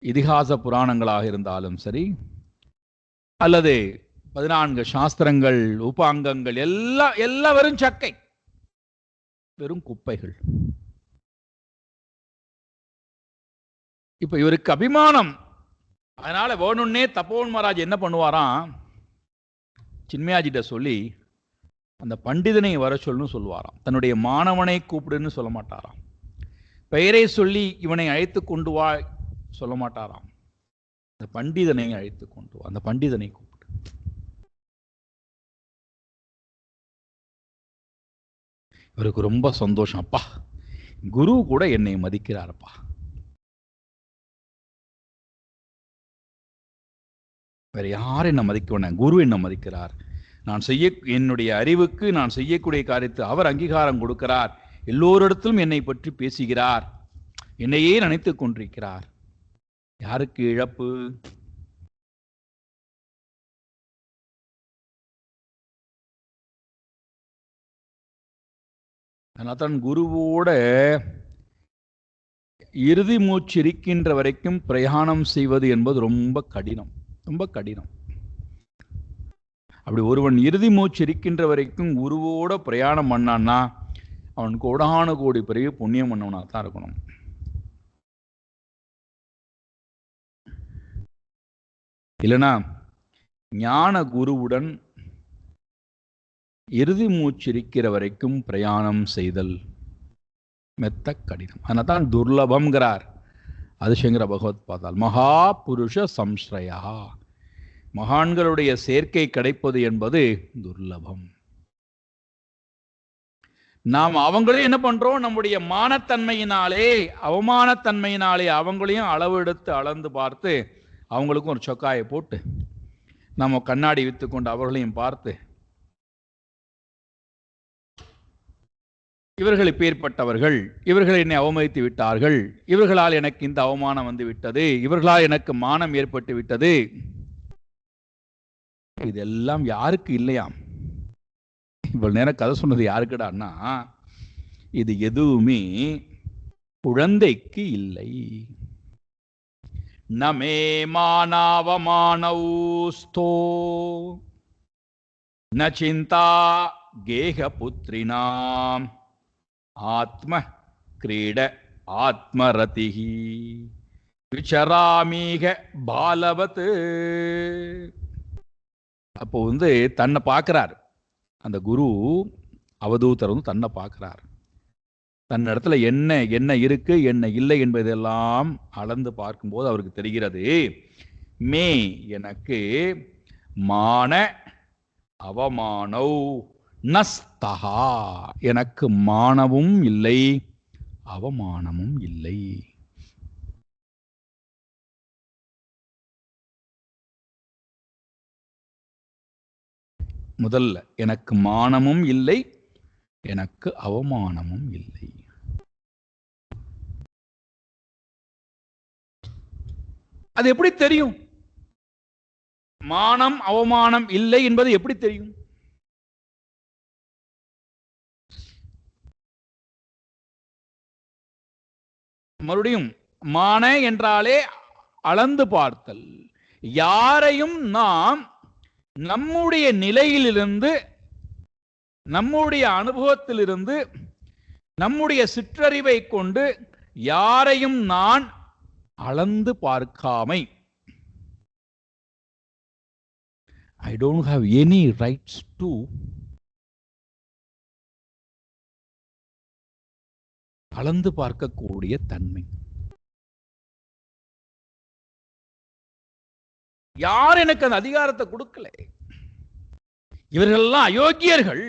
இதிகாச புராணங்களாக இருந்தாலும் சரி, அல்லது 14 சாஸ்திரங்கள், உபாங்கங்கள் எல்லாம் வெறும் சக்கை, வெறும் குப்பைகள். இப்ப இவருக்கு அபிமானம். அதனால வேணும்னே தப்போன் மகாராஜ் என்ன பண்ணுவாராம், சின்மயாஜிட்ட சொல்லி அந்த பண்டிதனை வர சொல்லு சொல்லுவாராம். தன்னுடைய மாணவனை கூப்பிடுன்னு சொல்ல மாட்டாராம், பெயரை சொல்லி இவனை அழைத்து கொண்டு வா சொல்ல மாட்டாராம். அந்த பண்டிதனை அழைத்து கொண்டு வா, அந்த பண்டிதனை கூப்பிடு. இவருக்கு ரொம்ப சந்தோஷம். அப்பா, குரு கூட என்னை மதிக்கிறாரப்பா. வேற யார் என்ன மதிக்க வேண்டாம், குரு என்ன மதிக்கிறார். என்னுடைய அறிவுக்கு நான் செய்யக்கூடிய காரியத்தை அவர் அங்கீகாரம் கொடுக்கிறார். எல்லோரிடத்திலும் என்னை பற்றி பேசுகிறார், என்னையே நினைத்துக் கொண்டிருக்கிறார். யாருக்கு இழப்பு? அதனால்தான் குருவோட இறுதி மூச்சு இருக்கின்ற வரைக்கும் பிரயாணம் செய்வது என்பது ரொம்ப கடினம், ரொம்ப கடினம். அப்படி ஒருவன் இறுதி மூச்சு இருக்கின்ற வரைக்கும் குருவோட பிரயாணம் பண்ணான்னா அவன் கோடான கோடி பெரிய புண்ணியம் பண்ணவனா தான் இருக்கணும். இல்லைனா ஞான குருவுடன் இறுதி மூச்சு இருக்கிற வரைக்கும் பிரயாணம் செய்தல் மெத்த கடினம். அதனால தான் துர்லபம்ங்கிறார் அதிசங்கர பகவத் பாதால். மகா புருஷ சம்ஸ்ரயா, மகான்களுடைய சேர்க்கை கிடைப்பது என்பது துர்லபம். நாம் அவங்களையும் என்ன பண்றோம், நம்முடைய மானத்தன்மையினாலே அவமானத்தன்மையினாலே அவங்களையும் அளவு எடுத்து அளந்து பார்த்து அவங்களுக்கும் ஒரு சொக்காயை போட்டு நம்ம கண்ணாடி வித்து கொண்டு அவர்களையும் பார்த்து இவர்கள் இப்பேற்பட்டவர்கள், இவர்கள் என்னை அவமதித்து விட்டார்கள், இவர்களால் எனக்கு இந்த அவமானம் வந்து விட்டது, இவர்களால் எனக்கு மானம் ஏற்பட்டு விட்டது. இதெல்லாம் யாருக்கு இல்லையாம்? இவ்வளவு நேரம் கதை சொன்னது யாருக்குடான்னா, இது எதுவுமே குழந்தைக்கு இல்லை. நமே மானவமானௌஸ்தோ ந சிந்தா கேக புத்ரினாம் ஆத்ம கிரீட ஆத்மரதிஹி விசராமீக பாலவத். அப்போ தன்னை பார்க்கிறார். அந்த குரு அவதூதர் தன்னை பார்க்கிறார். தன் இடத்துல என்ன என்ன இருக்கு என்ன இல்லை என்பதெல்லாம் அளந்து பார்க்கும்போது அவருக்கு தெரிகிறது, மே எனக்கு மான அவமானௌ நஸ்தஹா, எனக்கு மானமும் இல்லை அவமானமும் இல்லை. முதல்ல எனக்கு மானமும் இல்லை எனக்கு அவமானமும் இல்லை. அது எப்படி தெரியும்? மானம் அவமானம் இல்லை என்பது எப்படி தெரியும்? மறுபடியும் மான என்றாலே அளந்து பார்த்தல். யாரையும் நாம் நம்முடைய நிலையிலிருந்து, நம்முடைய அனுபவத்திலிருந்து, நம்முடைய சிற்றறிவை கொண்டு யாரையும் நான் அளந்து பார்க்காமை. I don't have any rights to அளந்து பார்க்கக்கூடிய தன்மை. யார் எனக்கு அந்த அதிகாரத்தை கொடுக்கல. இவர்கள்லாம் அயோக்கியர்கள்,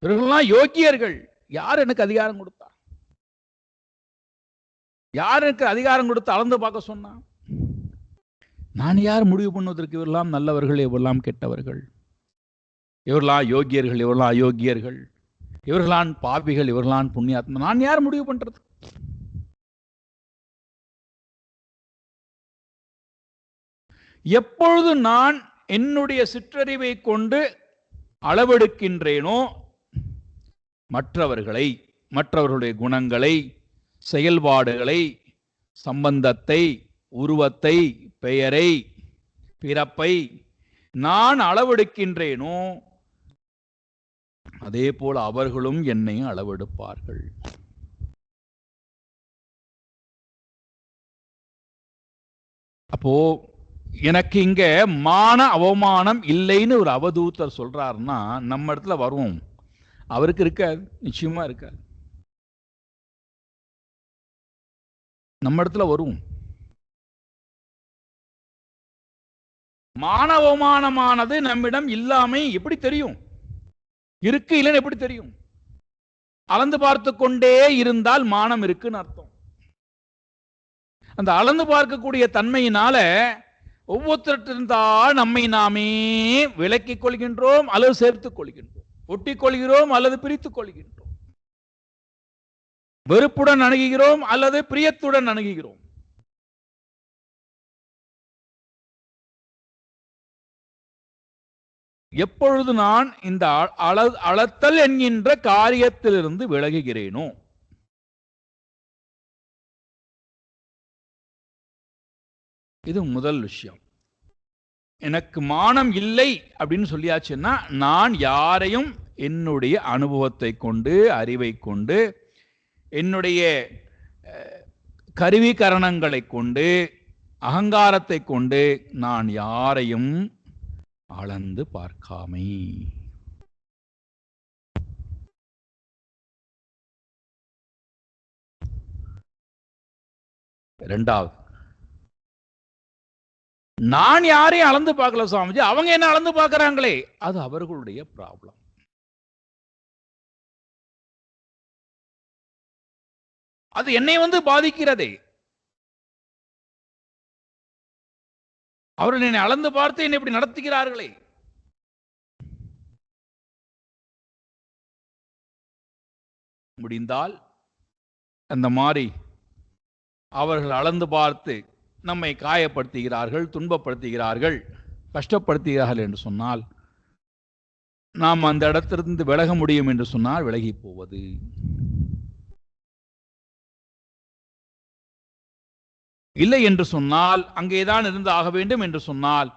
இவர்கள்லாம் யோக்கியர்கள். யார் எனக்கு அதிகாரம் கொடுத்தா? யார் எனக்கு அதிகாரம் கொடுத்து அளந்து பார்க்க சொன்னா? நான் யார் முடிவு பண்ணுவதற்கு? இவரெல்லாம் நல்லவர்கள், இவரெல்லாம் கெட்டவர்கள், இவரெல்லாம் யோக்கியர்கள், இவரெல்லாம் அயோக்கியர்கள், இவர்களான் பாவிகள், இவர்களான் புண்ணியாத்மா. நான் யார் முடிவு பண்றது? எப்பொழுது நான் என்னுடைய சிற்றறிவை கொண்டு அளவெடுக்கின்றேனோ மற்றவர்களை, மற்றவர்களுடைய குணங்களை, செயல்பாடுகளை, சம்பந்தத்தை, உருவத்தை, பெயரை, பிறப்பை நான் அளவெடுக்கின்றேனோ அதே போல அவர்களும் என்னை அளவெடுப்பார்கள். அப்போ எனக்கு இங்க மான அவமானம் இல்லைன்னு ஒரு அவதூதர் சொல்றாருன்னா நம்ம இடத்துல வருவோம். அவருக்கு இருக்காது, நிச்சயமா இருக்காது. நம்ம இடத்துல வரும். மான அவமானமானது நம்மிடம் இல்லாமை எப்படி தெரியும்? இருக்கு இல்லைன்னு எப்படி தெரியும்? அளந்து பார்த்து கொண்டே இருந்தால் மானம் இருக்குன்னு அர்த்தம். அந்த அளந்து பார்க்கக்கூடிய தன்மையினால ஒவ்வொருத்தருந்தால் நம்மை நாமே விலக்கிக் கொள்கின்றோம் அல்லது சேர்த்துக் கொள்கின்றோம், ஒட்டிக் கொள்கிறோம் அல்லது பிரித்துக் கொள்கின்றோம், வெறுப்புடன் அணுகுகிறோம் அல்லது பிரியத்துடன் அணுகுகிறோம். எப்பொழுது நான் இந்த அளத்தல் என்கின்ற காரியத்திலிருந்து விலகுகிறேனோ, இது முதல் விஷயம். எனக்கு மானம் இல்லை அப்படின்னு சொல்லியாச்சுன்னா நான் யாரையும் என்னுடைய அனுபவத்தை கொண்டு, அறிவை கொண்டு, என்னுடைய கருவிகரணங்களை கொண்டு, அகங்காரத்தை கொண்டு நான் யாரையும் அளந்து பார்க்காமை. இரண்டாவது, நான் யாரையும் அளந்து பார்க்கல சுவாமிஜி, அவங்க என்ன அளந்து பார்க்கறாங்களே அது அவர்களுடைய ப்ராப்ளம். அது என்னை பாதிக்கிறதே. அவர்கள் என்னை அளந்து பார்த்து என்னை இப்படி நடத்துகிறார்களே. முடிந்தால் அந்த மாதிரி அவர்கள் அளந்து பார்த்து நம்மை காயப்படுத்துகிறார்கள், துன்பப்படுத்துகிறார்கள், கஷ்டப்படுத்துகிறார்கள் என்று சொன்னால் நாம் அந்த இடத்திலிருந்து விலக முடியும் என்று சொன்னால் விலகி போவது. இல்லை என்று சொன்னால், அங்கேதான் இருந்து ஆக வேண்டும் என்று சொன்னால்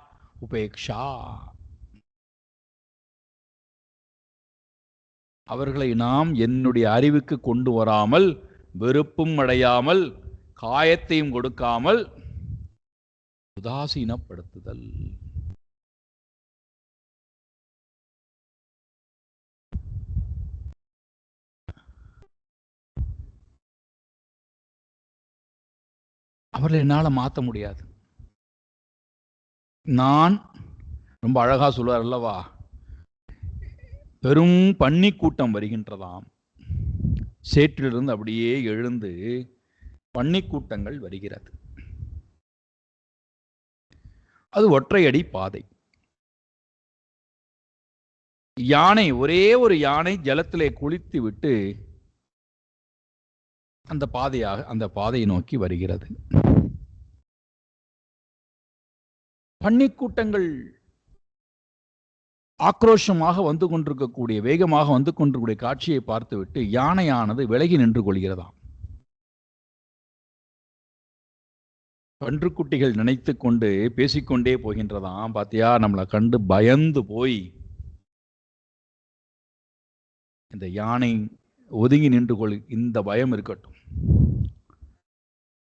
உபேக்ஷா. அவர்களை நாம் என்னுடைய அறிவுக்கு கொண்டு வராமல், வெறுப்பும் அடையாமல், காயத்தையும் கொடுக்காமல் உதாசீனப்படுத்துதல். அவர்களை என்னால் மாற்ற முடியாது. நான் ரொம்ப அழகா சொல்வார் அல்லவா, பெரும் பன்னி கூட்டம் வருகின்றதாம். சேற்றிலிருந்து அப்படியே எழுந்து பன்னி கூட்டங்கள் வருகிறது. அது ஒற்றையடி பாதை. யானை, ஒரே ஒரு யானை ஜலத்திலே குளித்து விட்டு அந்த பாதையை நோக்கி வருகிறது. பன்னிக்கூட்டங்கள் ஆக்ரோஷமாக வந்து கொண்டிருக்கக்கூடிய, வேகமாக வந்து கொண்டிருக்கக்கூடிய காட்சியை பார்த்துவிட்டு யானையானது விலகி நின்று கொள்கிறதாம். கன்றுக்குட்டிகள் நினைத்து கொண்டு பேசிக்கொண்டே போகின்றதாம், பாத்தியா நம்மளை கண்டு பயந்து போய் இந்த யானை ஒதுங்கி நின்று கொள், இந்த பயம் இருக்கட்டும்,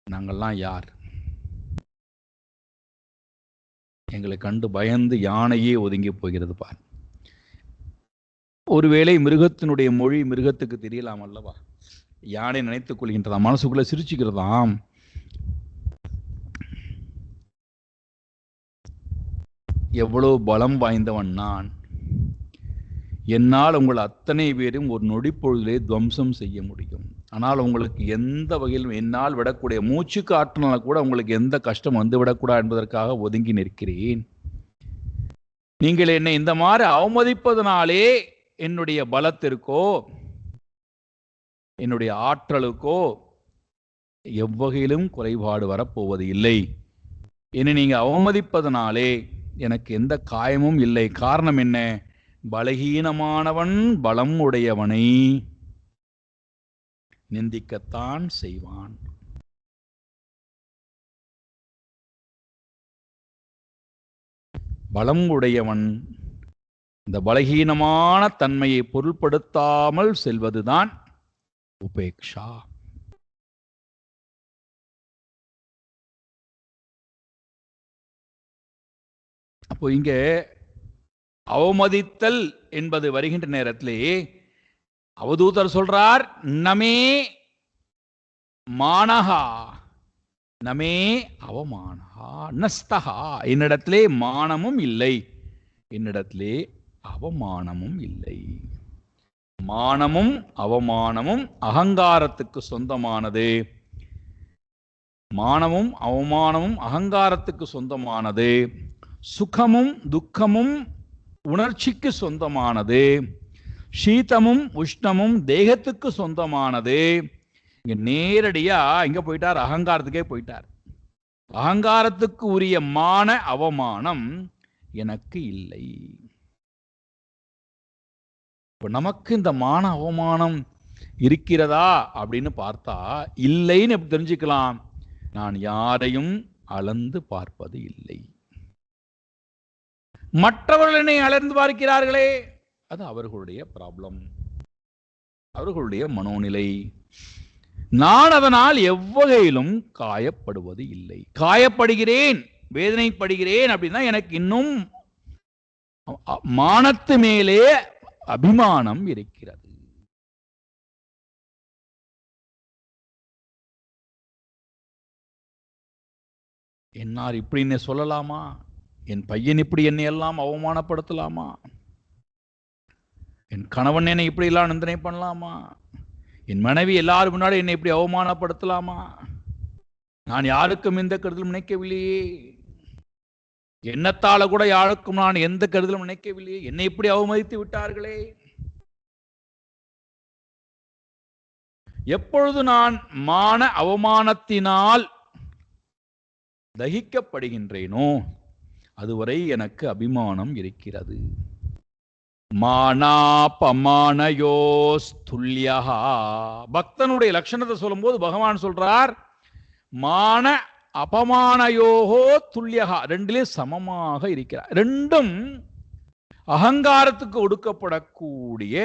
நாங்கள்லாம் யார், எங்களை கண்டு பயந்து யானையே ஒதுங்கி போகிறது பார். ஒருவேளை மிருகத்தினுடைய மொழி மிருகத்துக்கு தெரியலாம் அல்லவா. யானை நினைத்துக் கொள்கின்றதாம், மனசுக்குள்ள சிரிச்சுக்கிறதாம், எவ்வளவு பலம் வாய்ந்தவன் நான், என்னால் உங்கள் அத்தனை பேரும் ஒரு நொடி பொழுதிலே துவம்சம் செய்ய முடியும். ஆனால் உங்களுக்கு எந்த வகையிலும் என்னால் விடக்கூடிய மூச்சு காற்றினால கூட உங்களுக்கு எந்த கஷ்டம் வந்து விடக்கூடாது என்பதற்காக ஒதுங்கி நிற்கிறேன். நீங்கள் என்னை இந்த மாதிரி அவமதிப்பதனாலே என்னுடைய பலத்திற்கோ என்னுடைய ஆற்றலுக்கோ எவ்வகையிலும் குறைபாடு வரப்போவது இல்லை. என்னை நீங்க அவமதிப்பதனாலே எனக்கு எந்த காயமும் இல்லை. காரணம் என்ன? பலகீனமானவன் பலம் உடையவனை நிந்திக்கத்தான் செய்வான். பலம் உடையவன் இந்த பலகீனமான தன்மையை பொருள்படுத்தாமல் செல்வதுதான் உபேக்ஷா. அப்போ இங்க அவமதித்தல் என்பது வருகின்ற நேரத்திலே அவதூதர் சொல்றார், நமே மானஹா நமே அவமானஹா நஸ்தஹா, என்னிடத்திலே மானமும் இல்லை, என்னிடத்திலே அவமானமும் இல்லை. மானமும் அவமானமும் அகங்காரத்துக்கு சொந்தமானது. மானமும் அவமானமும் அகங்காரத்துக்கு சொந்தமானது. சுகமும் துக்கமும் உணர்ச்சிக்கு சொந்தமானது. சீதமும் உஷ்ணமும் தேகத்துக்கு சொந்தமானது. இங்க நேரடியா இங்க போயிட்டார், அகங்காரத்துக்கே போயிட்டார். அகங்காரத்துக்கு உரிய மான அவமானம் எனக்கு இல்லை. இப்ப நமக்கு இந்த மான அவமானம் இருக்கிறதா அப்படின்னு பார்த்தா இல்லைன்னு எப்படி தெரிஞ்சுக்கலாம்? நான் யாரையும் அளந்து பார்ப்பது இல்லை. மற்றவர்கள் என்னை அளந்து பார்க்கிறார்களே, அது அவர்களுடைய ப்ராப்ளம், அவர்களுடைய மனோநிலை. நான் அதனால் எவ்வகையிலும் காயப்படுவது இல்லை. காயப்படுகிறேன், வேதனைப்படுகிறேன் அப்படின்னா எனக்கு இன்னும் மானத்து மேலே அபிமானம் இருக்கிறது. என்னார் இப்படின்னு சொல்லலாமா? என் பையன் இப்படி என்னை எல்லாம் அவமானப்படுத்தலாமா? என் கணவன் என்னை இப்படி எல்லாம் நிந்தனை பண்ணலாமா? என் மனைவி எல்லாரும் முன்னாடி என்னை இப்படி அவமானப்படுத்தலாமா? நான் யாருக்கும் எந்த கருதலும் நினைக்கவில்லையே, எண்ணத்தால கூட யாருக்கும் நான் எந்த கருதலும் நினைக்கவில்லையே, என்னை இப்படி அவமதித்து விட்டார்களே. எப்பொழுது நான் மான அவமானத்தினால் தகிக்கப்படுகின்றேனோ அதுவரை எனக்கு அபிமானம் இருக்கிறது. மானாபமானயோஸ்துல்யா, பக்தனுடைய லட்சணத்தை சொல்லும் போது பகவான் சொல்றார், மான அபமானயோகோ துல்லியகா, ரெண்டிலே சமமாக இருக்கிறார். ரெண்டும் அகங்காரத்துக்கு ஒடுக்கப்படக்கூடிய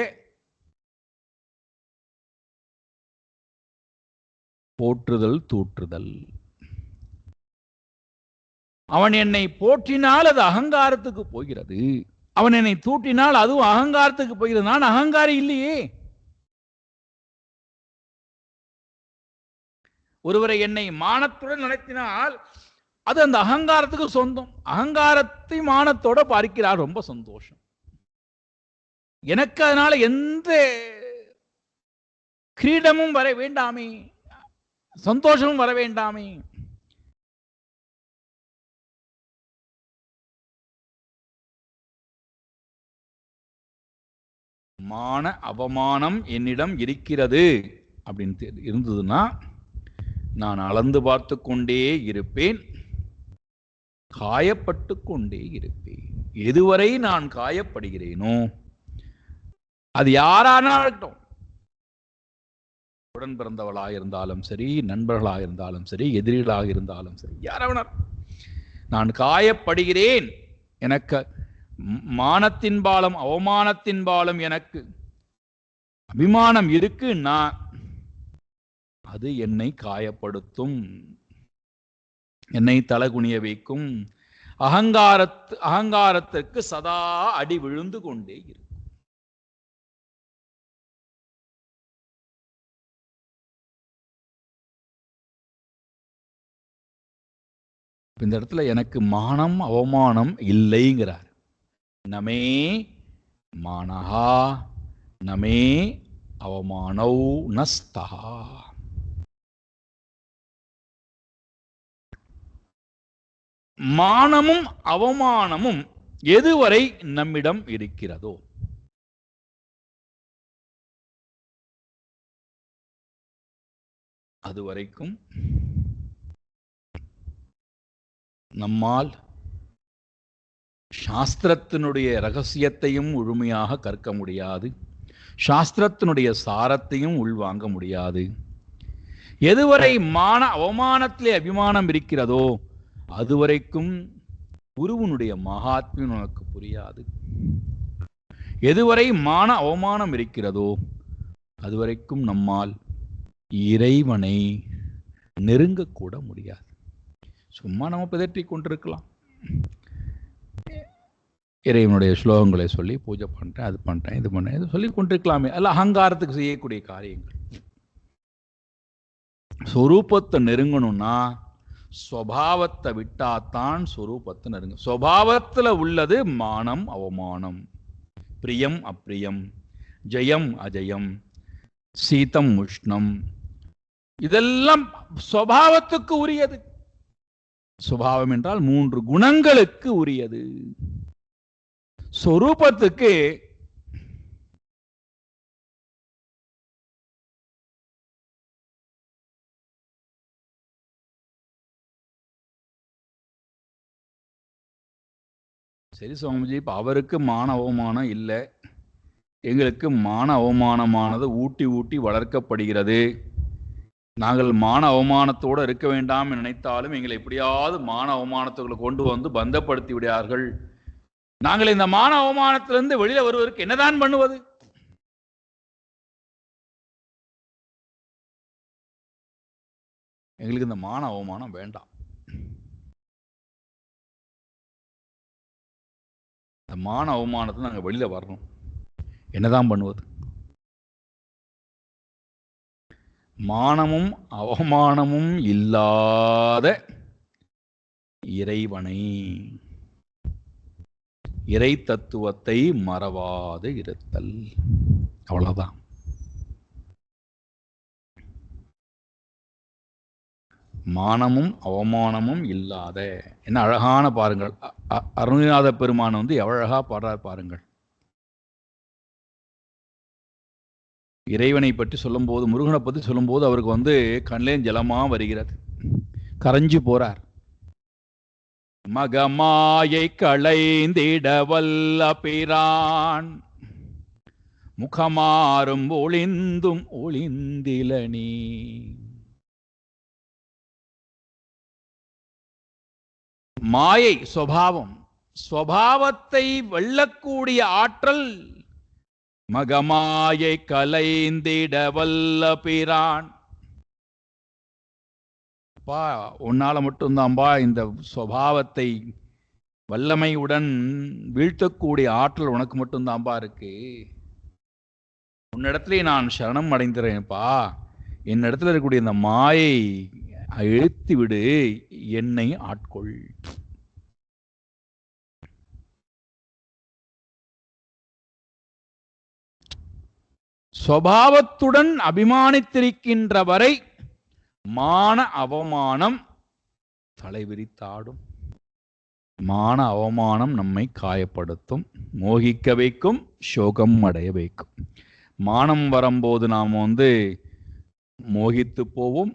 போற்றுதல் தூற்றுதல். அவன் என்னை போற்றினால் அது அகங்காரத்துக்கு போகிறது, அவன் என்னை தூற்றினால் அதுவும் அகங்காரத்துக்கு போகிறது. நான் அகங்காரி இல்லையே. ஒருவரை என்னை மானத்துடன் நடத்தினால் அது அந்த அகங்காரத்துக்கு சொந்தம். அகங்காரத்தை மானத்தோட பார்க்கிறார், ரொம்ப சந்தோஷம். எனக்கு அதனால எந்த கிரீடமும் வர வேண்டாமே, சந்தோஷமும் வர வேண்டாமே. மான அவமானம் என்னிடம் இருக்கிறது அப்படின்னு இருந்ததுன்னா நான் அளந்து பார்த்து கொண்டே இருப்பேன், காயப்பட்டு கொண்டே இருப்பேன். எதுவரை நான் காயப்படுகிறேனோ அது யாரானாலும் இருக்கட்டும், உடன் பிறந்தவளாக இருந்தாலும் சரி, நண்பர்களாக இருந்தாலும் சரி, எதிரிகளாக இருந்தாலும் சரி, யாராவது நான் காயப்படுகிறேன், எனக்கு மானத்தின் பாலம் அவமானத்தின் பாலம் எனக்கு அபிமானம் இருக்குன்னா அது என்னை காயப்படுத்தும், என்னை தலகுனிய வைக்கும். அகங்காரத்திற்கு சதா அடி விழுந்து கொண்டே இருக்கும். இந்த இடத்துல எனக்கு மானம் அவமானம் இல்லைங்கிறார். நமே மானஹா நமே அவமானௌ நஸ்தா. மானமும் அவமானமும் எதுவரை நம்மிடம் இருக்கிறதோ அதுவரைக்கும் நம்மால் சாஸ்திரத்தினுடைய ரகசியத்தையும் முழுமையாக கற்க முடியாது, சாஸ்திரத்தினுடைய சாரத்தையும் உள்வாங்க முடியாது. எதுவரை மான அவமானத்திலே அபிமானம் இருக்கிறதோ அதுவரைக்கும் குருவனுடைய மகாத்மியம் உனக்கு புரியாது. எதுவரை மான அவமானம் இருக்கிறதோ அதுவரைக்கும் நம்மால் இறைவனை நெருங்கக்கூட முடியாது. சும்மா நம்ம பிதற்றி கொண்டிருக்கலாம், இறைவனுடைய ஸ்லோகங்களை சொல்லி பூஜை பண்றேன், அது பண்றேன், இது பண்றேன், இது சொல்லி கொண்டிருக்கலாமே. அல்ல அகங்காரத்துக்கு செய்யக்கூடிய காரியங்கள். சொரூபத்தை நெருங்கணும்னா ஸ்வபாவத்தை விட்டாத்தான் சொரூபத்தை நெருங்க. ஸ்வபாவத்தில் உள்ளது மானம் அவமானம், பிரியம் அப்பிரியம், ஜெயம் அஜயம், சீதம் உஷ்ணம், இதெல்லாம் ஸ்வபாவத்துக்கு உரியது. சுபாவம் என்றால் 3 குணங்களுக்கு உரியது. சொரூபத்துக்கு சரி சுவாமிஜி, இப்ப அவருக்கு மான அவமானம் இல்லை, எங்களுக்கு மான அவமானமானது ஊட்டி ஊட்டி வளர்க்கப்படுகிறது. நாங்கள் மான அவமானத்தோடு இருக்க வேண்டாம் நினைத்தாலும் எங்களை எப்படியாவது மான அவமானத்துகளை கொண்டு வந்து பந்தப்படுத்தி விடுவார்கள். நாங்கள் இந்த மான அவமானத்திலிருந்து வெளியில வருவதற்கு என்னதான் பண்ணுவது? எங்களுக்கு இந்த மான அவமானம் வேண்டாம். இந்த மான அவமானத்தை நாங்கள் வெளியில வரணும், என்னதான் பண்ணுவது? மானமும் அவமானமும் இல்லாத இறைவனை, இறை தத்துவத்தை மறவாது இருத்தல், அவ்வளவுதான். மானமும் அவமானமும் இல்லாத, என்ன அழகான பாருங்கள், அருணகிரிநாத பெருமான் எவ்வளவு அழகா பாடுறார் பாருங்கள். இறைவனை பற்றி சொல்லும் போது, முருகனை பற்றி சொல்லும் போது அவருக்கு கண்ணிலே ஜலமா வருகிறது, கரைஞ்சு போறார். மகமாயை களைந்திட வல்ல பிரான் முகமாறும் ஒளிந்தும் ஒளிந்திலனி. மாயை சுபாவம், சுபாவத்தை வெல்லக்கூடிய ஆற்றல் மகமாயை கலைந்திட வல்ல பிரான். அப்பா, உன்னால மட்டும்தான்பா இந்த சுபாவத்தை வல்லமையுடன் வீழ்த்தக்கூடிய ஆற்றல் உனக்கு மட்டும்தான்பா இருக்கு. உன்னிடத்திலே நான் சரணம் அடைந்துறேன்ப்பா, என்னிடத்துல இருக்கக்கூடிய இந்த மாயை இழுத்து விடு, என்னை ஆட்கொள். சுபாவத்துடன் அபிமானித்திருக்கின்ற வரை மான அவமானம் தலைவிரித்தாடும். மான அவமானம் நம்மை காயப்படுத்தும், மோகிக்க வைக்கும், சோகம் அடைய வைக்கும். மானம் வரும்போது நாம் மோகித்து போவோம்,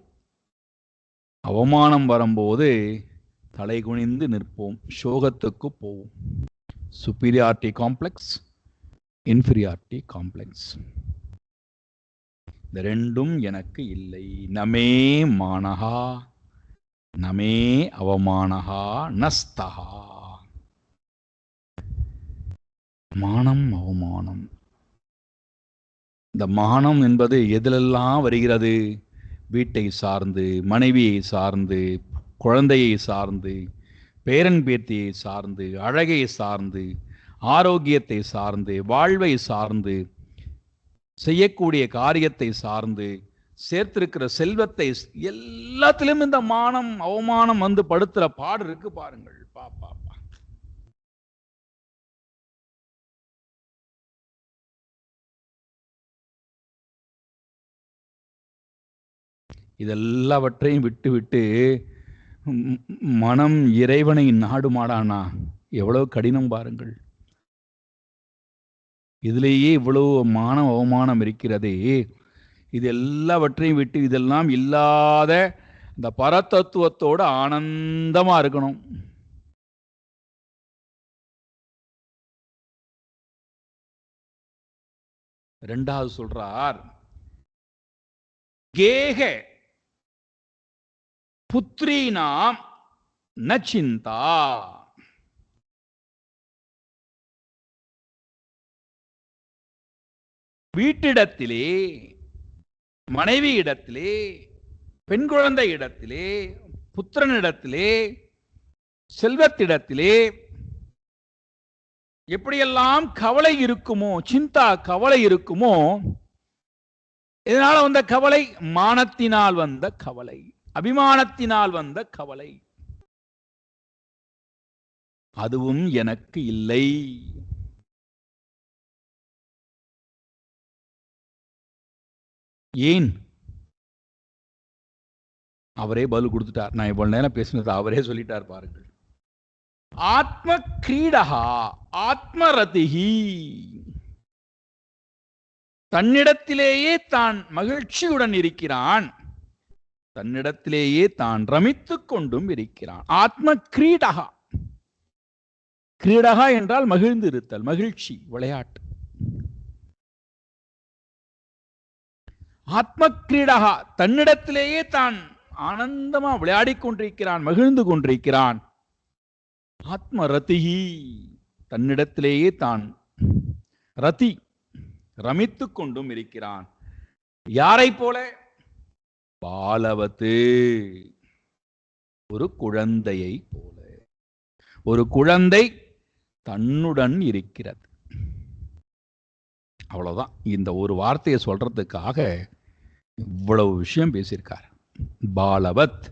அவமானம் வரும்போது தலை குனிந்து நிற்போம், சோகத்துக்கு போவோம். சுப்பீரியாரிட்டி காம்ப்ளெக்ஸ், இன்ஃபீரியாரிட்டி காம்ப்ளெக்ஸ், இந்த ரெண்டும் எனக்கு இல்லை. நமே மானஹா நமே அவமானஹா நஸ்தஹா. மானம் அவமானம், இந்த மானம் என்பது எதிலெல்லாம் வருகிறது? வீட்டை சார்ந்து, மனைவியை சார்ந்து, குழந்தையை சார்ந்து, பேரன் பேத்தியை சார்ந்து, அழகை சார்ந்து, ஆரோக்கியத்தை சார்ந்து, வாழ்வை சார்ந்து, செய்யக்கூடிய காரியத்தை சார்ந்து, சேர்த்திருக்கிற செல்வத்தை, எல்லாத்திலும் இந்த மானம் அவமானம் படுத்துற பாடு இருக்கு பாருங்கள். பாப்பா இதெல்லாவற்றையும் விட்டு விட்டு மனம் இறைவனை நாடுமாடானா எவ்வளவு கடினம் பாருங்கள். இதிலேயே இவ்வளவு மான அவமானம் இருக்கிறதே. இது எல்லாவற்றையும் விட்டு இதெல்லாம் இல்லாத இந்த பரதத்துவத்தோடு ஆனந்தமா இருக்கணும். ரெண்டாவது சொல்றார், கேக புத்ரீனாம் ந சிந்தா. வீட்டிடத்திலே, மனைவி இடத்திலே, பெண் குழந்தை இடத்திலே, புத்திரனிடத்திலே, செல்வத்திடத்திலே எப்படியெல்லாம் கவலை இருக்குமோ, சிந்தா கவலை இருக்குமோ, இதனால வந்த கவலை மானத்தினால் வந்த கவலை, அபிமானத்தினால் வந்த கவலை, அதுவும் எனக்கு இல்லை. ஏன்? அவரே பதில் கொடுத்துட்டார். நான் இவ்வளவு நேரம் பேசினது அவரே சொல்லிட்டார் பாருங்கள். ஆத்ம கிரீடஹா ஆத்மரதிஹி, தன்னிடத்திலேயே தான் மகிழ்ச்சியுடன் இருக்கிறான், தன்னிடத்திலேயே தான் ரமித்துக் கொண்டும் இருக்கிறான். ஆத்ம கிரீடஹா, கிரீடஹா என்றால் மகிழ்ந்து இருத்தல், மகிழ்ச்சி, விளையாட்டு. ஆத்ம கிரீடஹா, தன்னிடத்திலேயே தான் ஆனந்தமா விளையாடிக் கொண்டிருக்கிறான், மகிழ்ந்து கொண்டிருக்கிறான். ஆத்ம ரதிஹி, தன்னிடத்திலேயே தான் ரதி ரமித்துக் கொண்டும் இருக்கிறான். யாரை போல? பாலவத்து, ஒரு குழந்தையை போல. ஒரு குழந்தை தன்னுடன் இருக்கிறது. அவ்வளவுதான். இந்த ஒரு வார்த்தையை சொல்றதுக்காக இவ்வளவு விஷயம் பேசியிருக்கார். பாலவத்,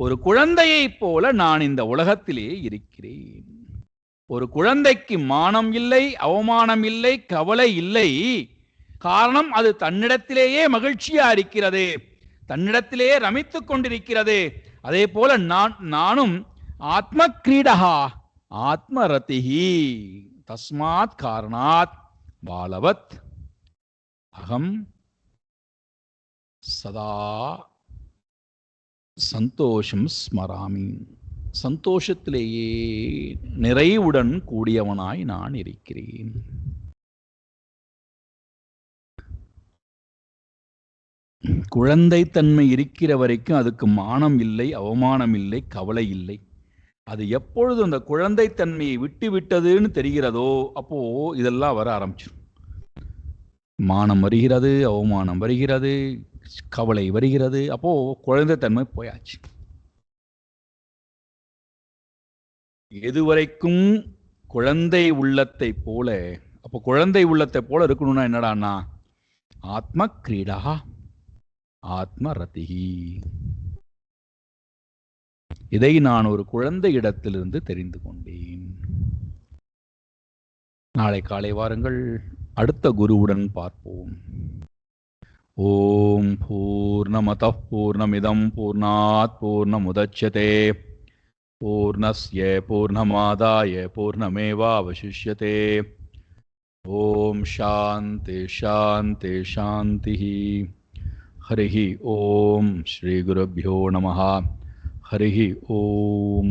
ஒரு குழந்தையை போல நான் இந்த உலகத்திலே இருக்கிறேன். ஒரு குழந்தைக்கு மானம் இல்லை, அவமானம் இல்லை, கவலை இல்லை. காரணம், அது தன்னிடத்திலேயே மகிழ்ச்சியா இருக்கிறது, தன்னிடத்திலேயே ரமித்துக் கொண்டிருக்கிறது. அதே போல நானும் ஆத்ம கிரீடஹா ஆத்ம ரதிஹி, தஸ்மாத் காரணாத் பாலவத் அகம் சதா சந்தோஷம் ஸ்மராமி, சந்தோஷத்திலேயே நிறைவுடன் கூடியவனாய் நான் இருக்கிறேன். குழந்தைத்தன்மை இருக்கிற வரைக்கும் அதுக்கு மானம் இல்லை, அவமானம் இல்லை, கவலை இல்லை. அது எப்பொழுது அந்த குழந்தைத்தன்மையை விட்டு விட்டதுன்னு தெரிகிறதோ அப்போ இதெல்லாம் வர ஆரம்பிச்சிடும். மானம் வருகிறது, அவமானம் வருகிறது, கவலை வருகிறது. அப்போ குழந்தைத்தன்மை போயாச்சு. எதுவரைக்கும் குழந்தை உள்ளத்தை போல, அப்போ குழந்தை உள்ளத்தை போல இருக்கணும்னா என்னடான்னா ஆத்ம கிரீடா, ஆத்மரதிஹி. இதை நான் ஒரு குழந்தை இடத்திலிருந்து தெரிந்து கொண்டேன். நாளை காலை வாருங்கள், அடுத்த குருவுடன் பார்ப்போம். ஓம் பூர்ணமதః பூர்ணமிதம் பூர்ணாத் பூர்ணமுதச்யதே பூர்ணஸ்ய பூர்ணமாதாய பூர்ணமேவாவசிஷ்யதே. ஓம் சாந்தி சாந்தி சாந்திः. हरिः ओम श्री गुरुभ्यो नमः. हरिः ओम.